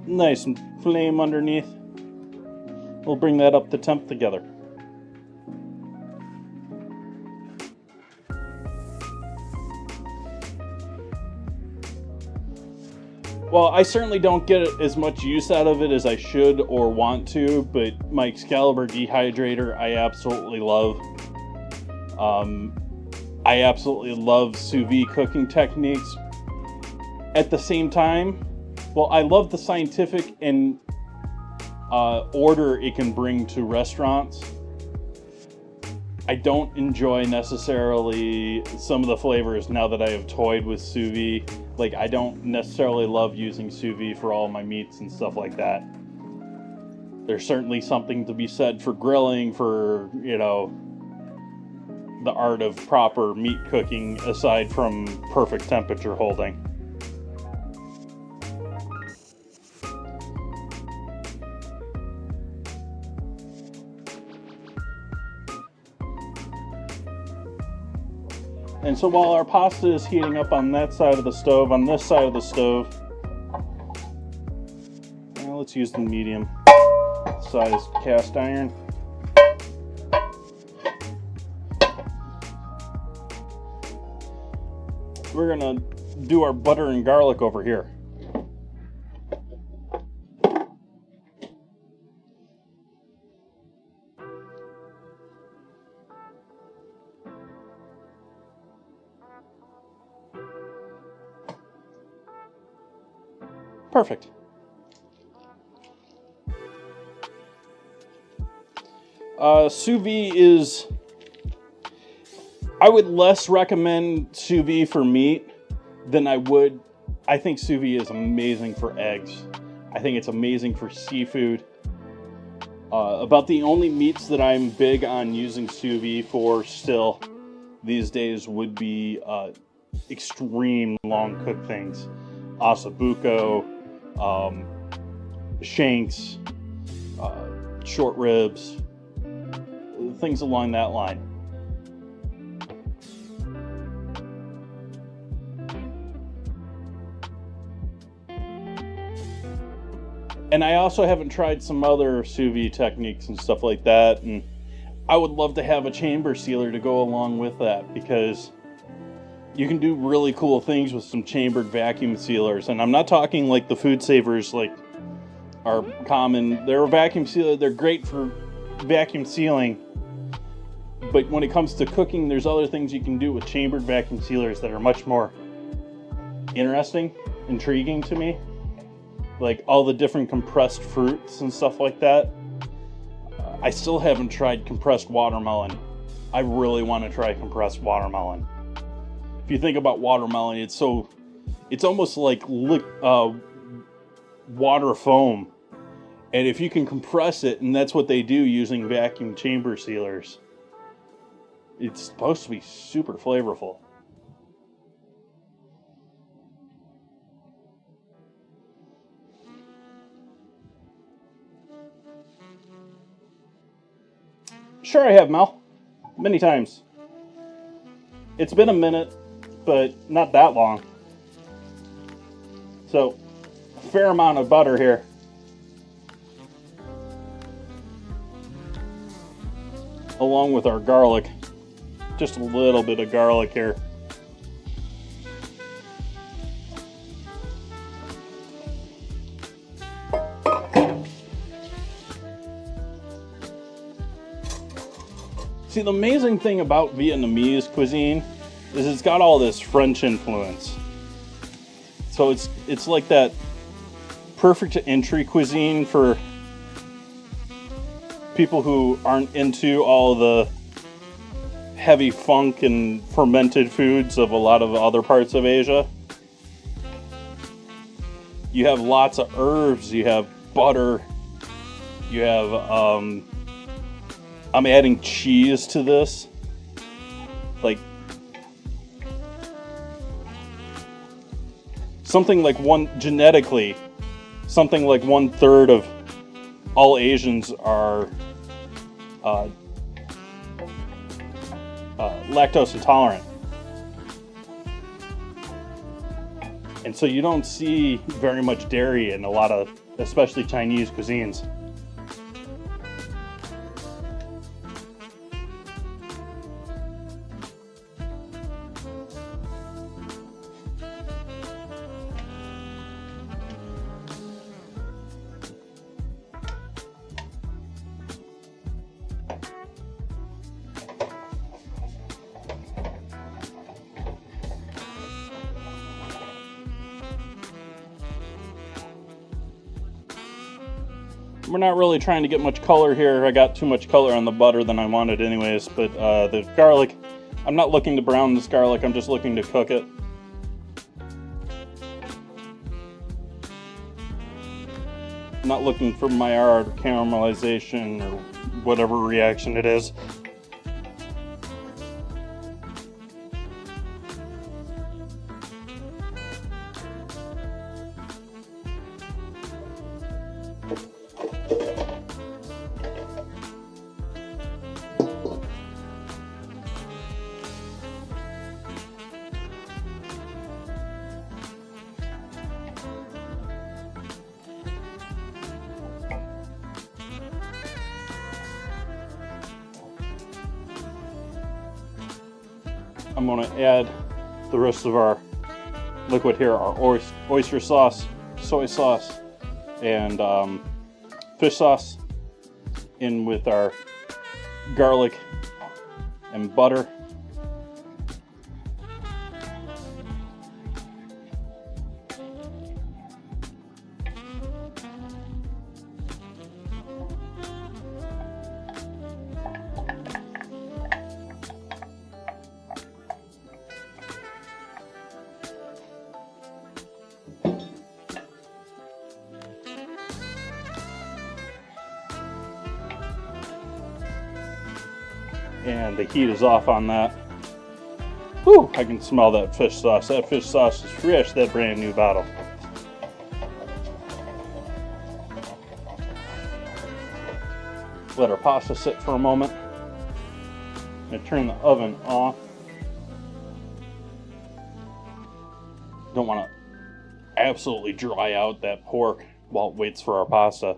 Nice flame underneath. we'll bring that up to temp together. Well, I certainly don't get as much use out of it as I should or want to, but my Excalibur dehydrator I absolutely love. I absolutely love sous vide cooking techniques. At the same time, well, I love the scientific and order it can bring to restaurants. I don't enjoy necessarily some of the flavors now that I have toyed with sous vide. Like, I don't necessarily love using sous vide for all my meats and stuff like that. There's certainly something to be said for grilling, for, you know, the art of proper meat cooking aside from perfect temperature holding. And so while our pasta is heating up on that side of the stove, on this side of the stove, let's use the medium sized cast iron. We're gonna do our butter and garlic over here. Perfect. Sous vide is, I would less recommend sous vide for meat than I would. I think sous vide is amazing for eggs. I think it's amazing for seafood. About the only meats that I'm big on using sous vide for still these days would be extreme long cooked things. Ossobuco, shanks, short ribs, things along that line. And I also haven't tried some other sous vide techniques and stuff like that, and I would love to have a chamber sealer to go along with that, because you can do really cool things with some chambered vacuum sealers. And I'm not talking like the food savers like are common. They're a vacuum sealer, they're great for vacuum sealing, but when it comes to cooking, there's other things you can do with chambered vacuum sealers that are much more interesting, intriguing to me. Like all the different compressed fruits and stuff like that. I still haven't tried compressed watermelon. I really want to try compressed watermelon. If you think about watermelon, it's almost like water foam. And if you can compress it, and that's what they do using vacuum chamber sealers, it's supposed to be super flavorful. Sure I have, Mel. Many times. It's been a minute, but not that long. So, a fair amount of butter here. Along with our garlic. Just a little bit of garlic here. See, the amazing thing about Vietnamese cuisine is it's got all this French influence. So it's like that perfect entry cuisine for people who aren't into all the heavy funk and fermented foods of a lot of other parts of Asia. You have lots of herbs, you have butter, you have I'm adding cheese to this. Like something like 1/3 of all Asians are lactose intolerant. And so you don't see very much dairy in a lot of, especially Chinese cuisines. We're not really trying to get much color here. I got too much color on the butter than I wanted anyways, but the garlic, I'm not looking to brown this garlic, I'm just looking to cook it. I'm not looking for Maillard or caramelization or whatever reaction it is. I'm going to add the rest of our liquid here, our oyster sauce, soy sauce, and fish sauce in with our garlic and butter. And the heat is off on that. Whew, I can smell that fish sauce. That fish sauce is fresh, that brand new bottle. Let our pasta sit for a moment. I'm going to turn the oven off. Don't want to absolutely dry out that pork while it waits for our pasta.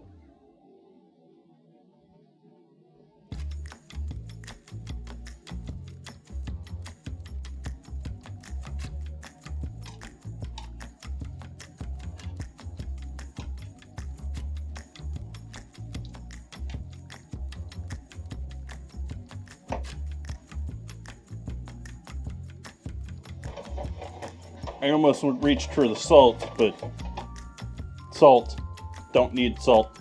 I almost reached for the salt, but salt, don't need salt.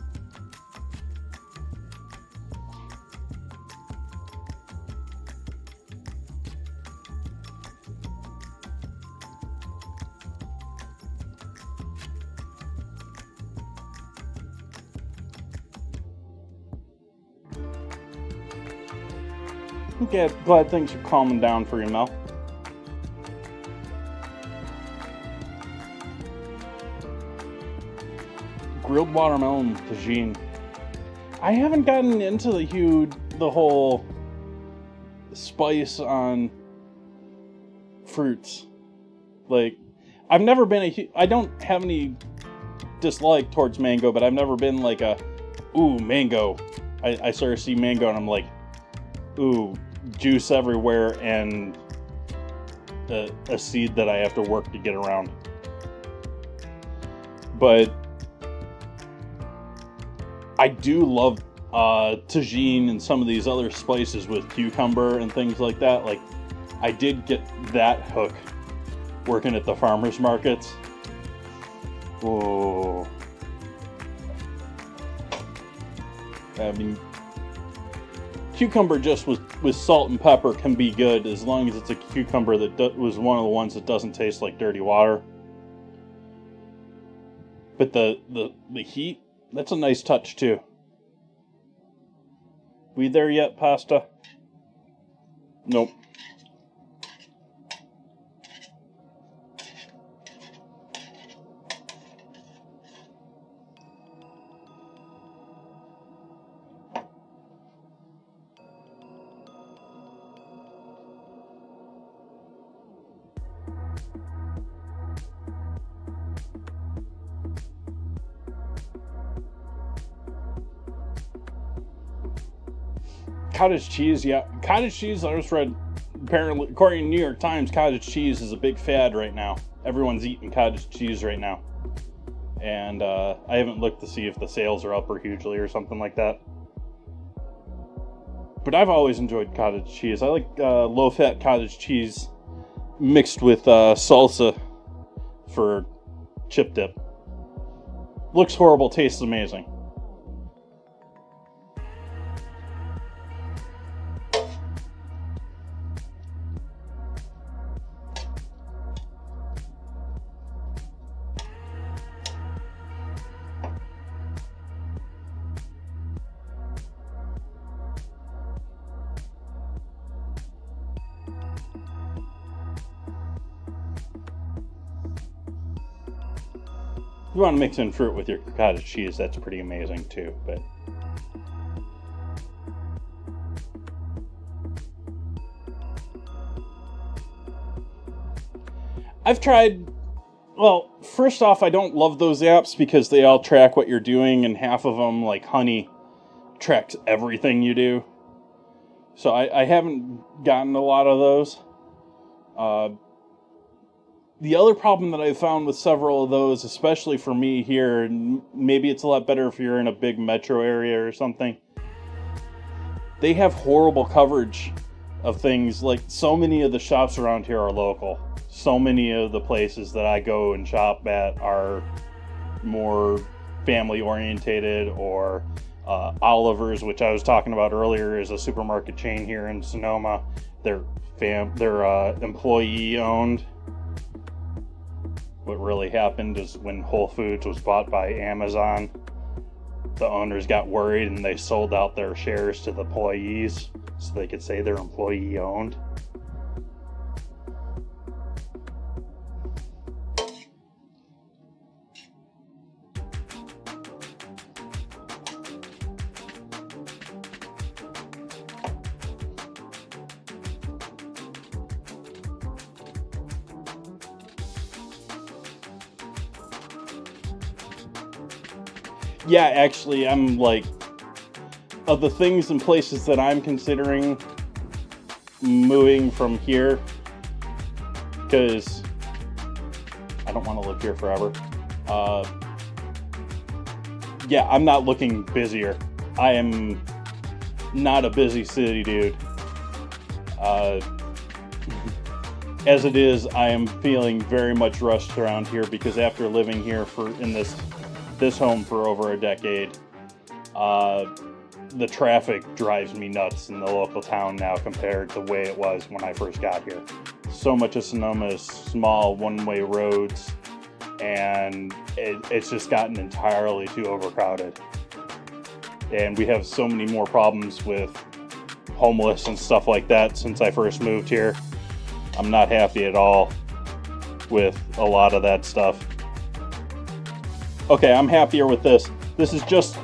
Okay, glad things are calming down for you, Mel. Grilled watermelon tagine. I haven't gotten into the whole spice on fruits. Like, I've never been I don't have any dislike towards mango, but I've never been like ooh, mango. I sort of see mango and I'm like, ooh, juice everywhere and a seed that I have to work to get around. But I do love tagine and some of these other spices with cucumber and things like that. Like, I did get that hook working at the farmers markets. Oh, I mean, cucumber just with salt and pepper can be good as long as it's a cucumber that was one of the ones that doesn't taste like dirty water. But the heat, that's a nice touch too. We there yet, pasta? Nope. Cottage cheese, yeah. Cottage cheese, I just read, apparently, according to New York Times, cottage cheese is a big fad right now. Everyone's eating cottage cheese right now. And I haven't looked to see if the sales are up or hugely or something like that. But I've always enjoyed cottage cheese. I like low-fat cottage cheese mixed with salsa for chip dip. Looks horrible, tastes amazing. If you want to mix in fruit with your cottage cheese, that's pretty amazing too. But I've tried. Well, first off, I don't love those apps because they all track what you're doing, and half of them, like Honey, tracks everything you do. So I haven't gotten a lot of those. The other problem that I've found with several of those, especially for me here, and maybe it's a lot better if you're in a big metro area or something, they have horrible coverage of things. Like, so many of the shops around here are local. So many of the places that I go and shop at are more family orientated, or Oliver's, which I was talking about earlier, is a supermarket chain here in Sonoma. They're employee owned. What really happened is when Whole Foods was bought by Amazon, the owners got worried and they sold out their shares to the employees so they could say they're employee owned. Yeah, actually, I'm like, of the things and places that I'm considering moving from here, because I don't want to live here forever. Yeah, I'm not looking busier. I am not a busy city dude. As it is, I am feeling very much rushed around here because after living here in this home for over a decade, the traffic drives me nuts in the local town now compared to the way it was when I first got here. So much of Sonoma is small one-way roads, and it's just gotten entirely too overcrowded. And we have so many more problems with homeless and stuff like that since I first moved here. I'm not happy at all with a lot of that stuff. Okay, I'm happier with this. This is just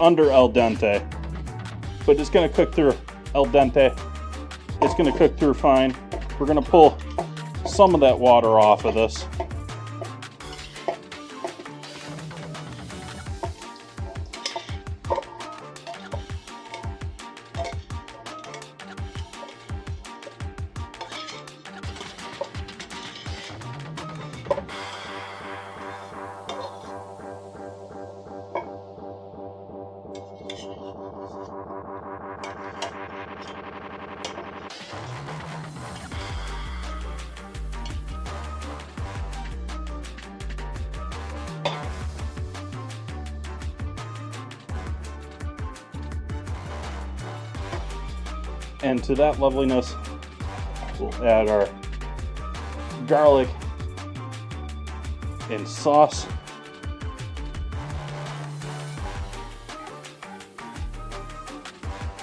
under al dente, but it's gonna cook through al dente. It's gonna cook through fine. We're gonna pull some of that water off of this. And to that loveliness, we'll add our garlic and sauce.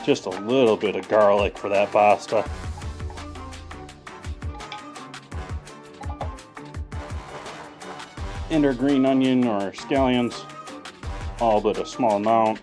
Just a little bit of garlic for that pasta. And our green onion or scallions, all but a small amount.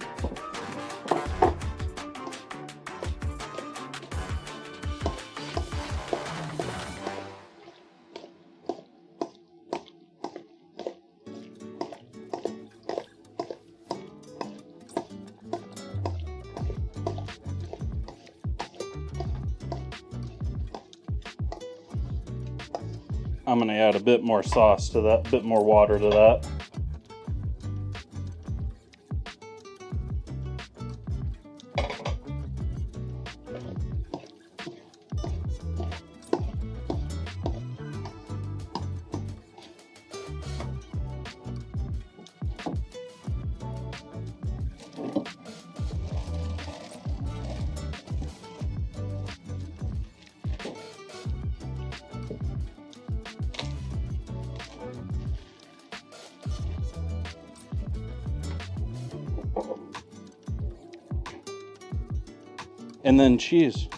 I'm going to add a bit more sauce to that, a bit more water to that. And then cheese.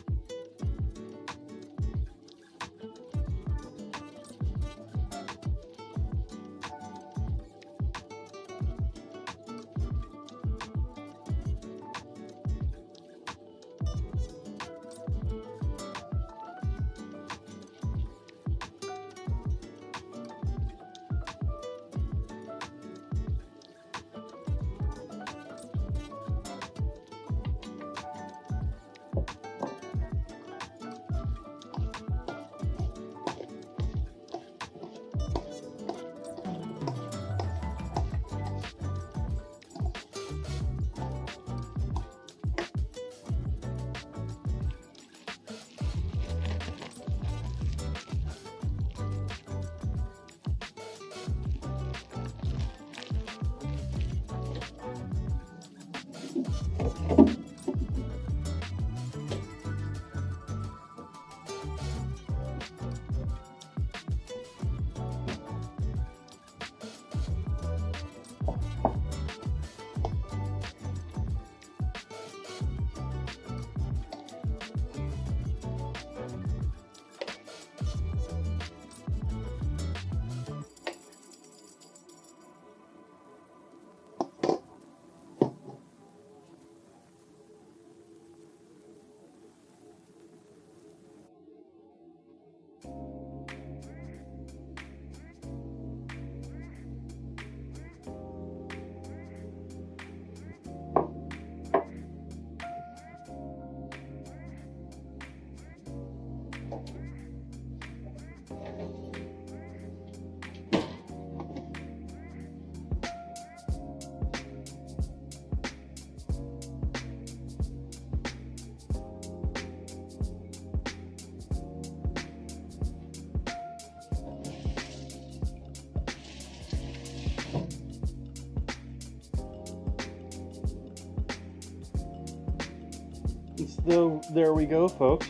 So there we go, folks.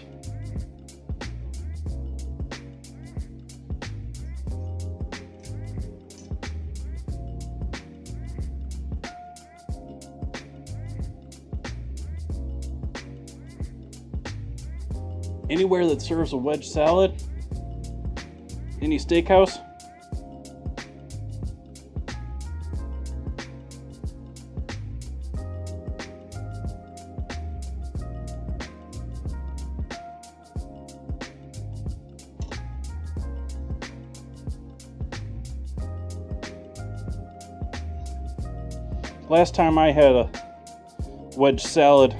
Anywhere that serves a wedge salad? Any steakhouse? Last time I had a wedge salad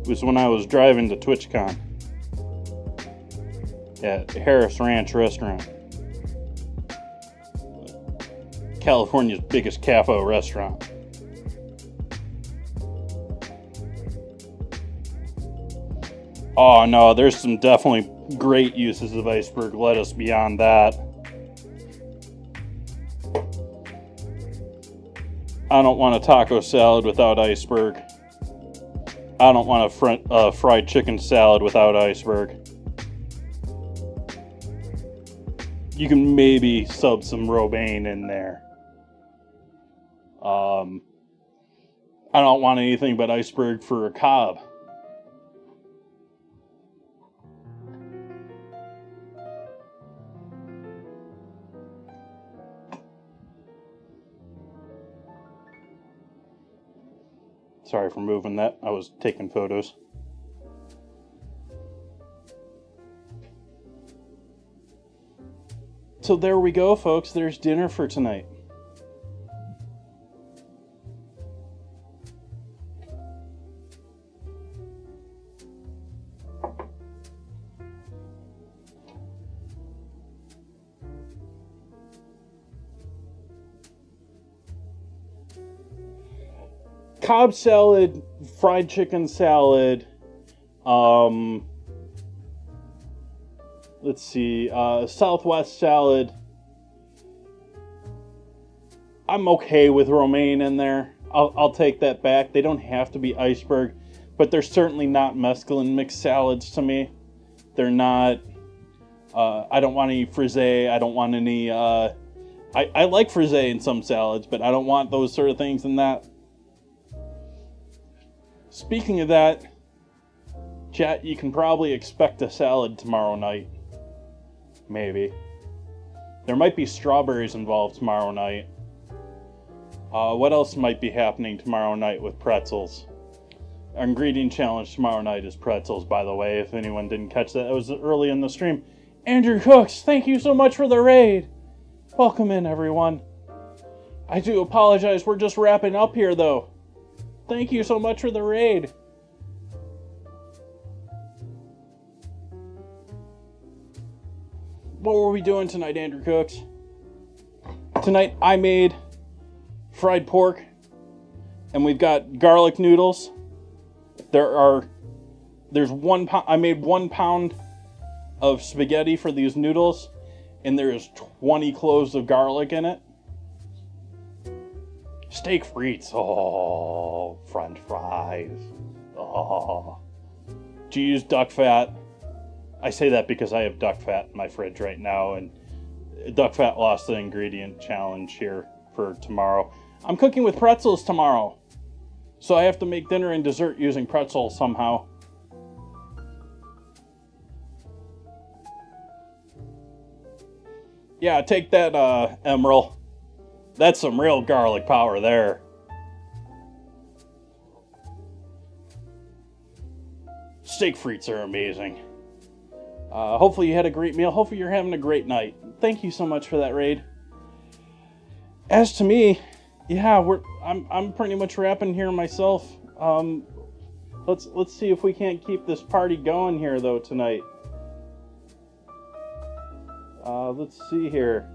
was when I was driving to TwitchCon at Harris Ranch Restaurant, California's biggest CAFO restaurant. Oh no, there's some definitely great uses of iceberg lettuce beyond that. I don't want a taco salad without iceberg. I don't want a fried chicken salad without iceberg. You can maybe sub some romaine in there. I don't want anything but iceberg for a Cobb. Sorry for moving that. I was taking photos. So there we go, folks. There's dinner for tonight. Cobb salad, fried chicken salad, let's see, Southwest salad. I'm okay with romaine in there. I'll take that back. They don't have to be iceberg, but they're certainly not mescaline mixed salads to me. They're not, I don't want any frisee. I don't want any, I like frisee in some salads, but I don't want those sort of things in that. Speaking of that, chat, you can probably expect a salad tomorrow night. Maybe. There might be strawberries involved tomorrow night. What else might be happening tomorrow night with pretzels? Our ingredient challenge tomorrow night is pretzels, by the way, if anyone didn't catch that. It was early in the stream. Andrew Cooks, thank you so much for the raid. Welcome in, everyone. I do apologize, we're just wrapping up here, though. Thank you so much for the raid. What were we doing tonight, Andrew Cooks? Tonight I made fried pork, and we've got garlic noodles. There's 1 pound. I made 1 pound of spaghetti for these noodles, and there is 20 cloves of garlic in it. Steak frites. Oh, French fries. Oh. Do you use duck fat? I say that because I have duck fat in my fridge right now, and duck fat lost the ingredient challenge here for tomorrow. I'm cooking with pretzels tomorrow, so I have to make dinner and dessert using pretzels somehow. Yeah, take that, Emerald. That's some real garlic power there. Steak frites are amazing. Hopefully you had a great meal. Hopefully you're having a great night. Thank you so much for that raid. As to me, yeah, I'm pretty much wrapping here myself. Let's see if we can't keep this party going here though tonight. Let's see here.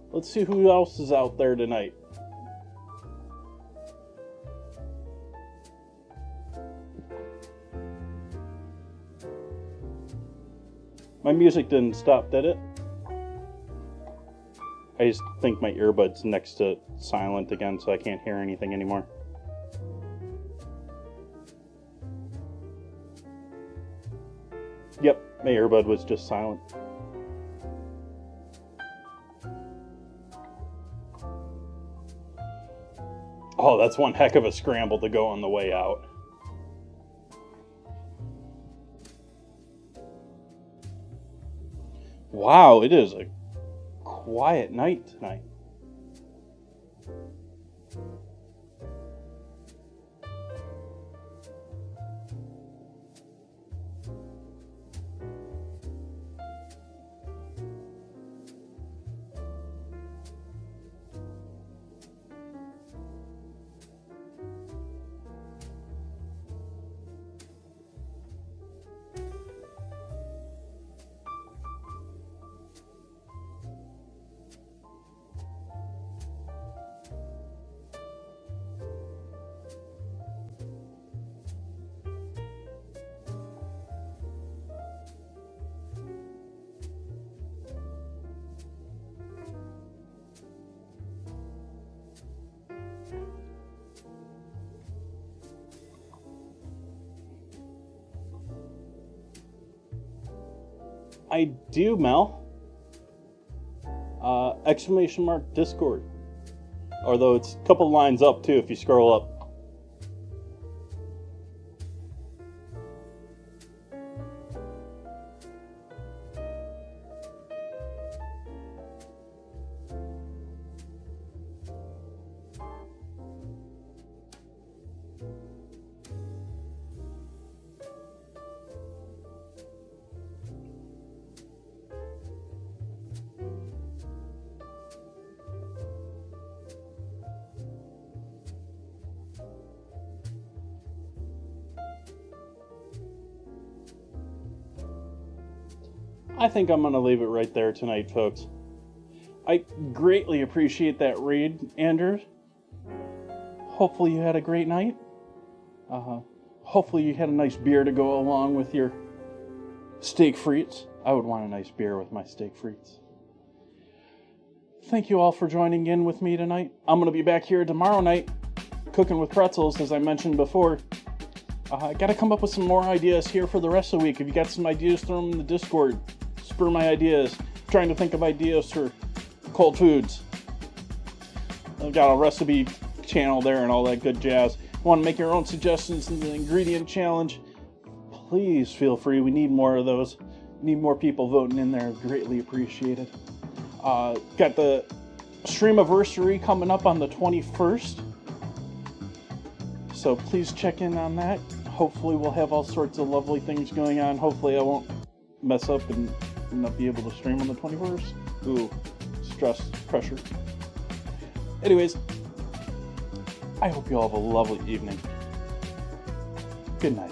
Let's see who else is out there tonight. My music didn't stop, did it? I just think my earbud's next to silent again, so I can't hear anything anymore. Yep, my earbud was just silent. Oh, that's one heck of a scramble to go on the way out. Wow, it is a quiet night tonight. I do, Mel. Exclamation mark Discord. Although it's a couple lines up too if you scroll up. I think I'm going to leave it right there tonight, folks. I greatly appreciate that raid, Andrew. Hopefully you had a great night. Hopefully you had a nice beer to go along with your steak frites. I would want a nice beer with my steak frites. Thank you all for joining in with me tonight. I'm going to be back here tomorrow night cooking with pretzels, as I mentioned before. I got to come up with some more ideas here for the rest of the week. If you got some ideas, throw them in the Discord. Spur my ideas. I'm trying to think of ideas for cold foods. I've got a recipe channel there and all that good jazz. Want to make your own suggestions in the ingredient challenge? Please feel free. We need more of those. We need more people voting in there. Greatly appreciated. Got the streamiversary coming up on the 21st. So please check in on that. Hopefully we'll have all sorts of lovely things going on. Hopefully I won't mess up and not be able to stream on the 21st. Ooh, stress, pressure. Anyways, I hope you all have a lovely evening. Good night.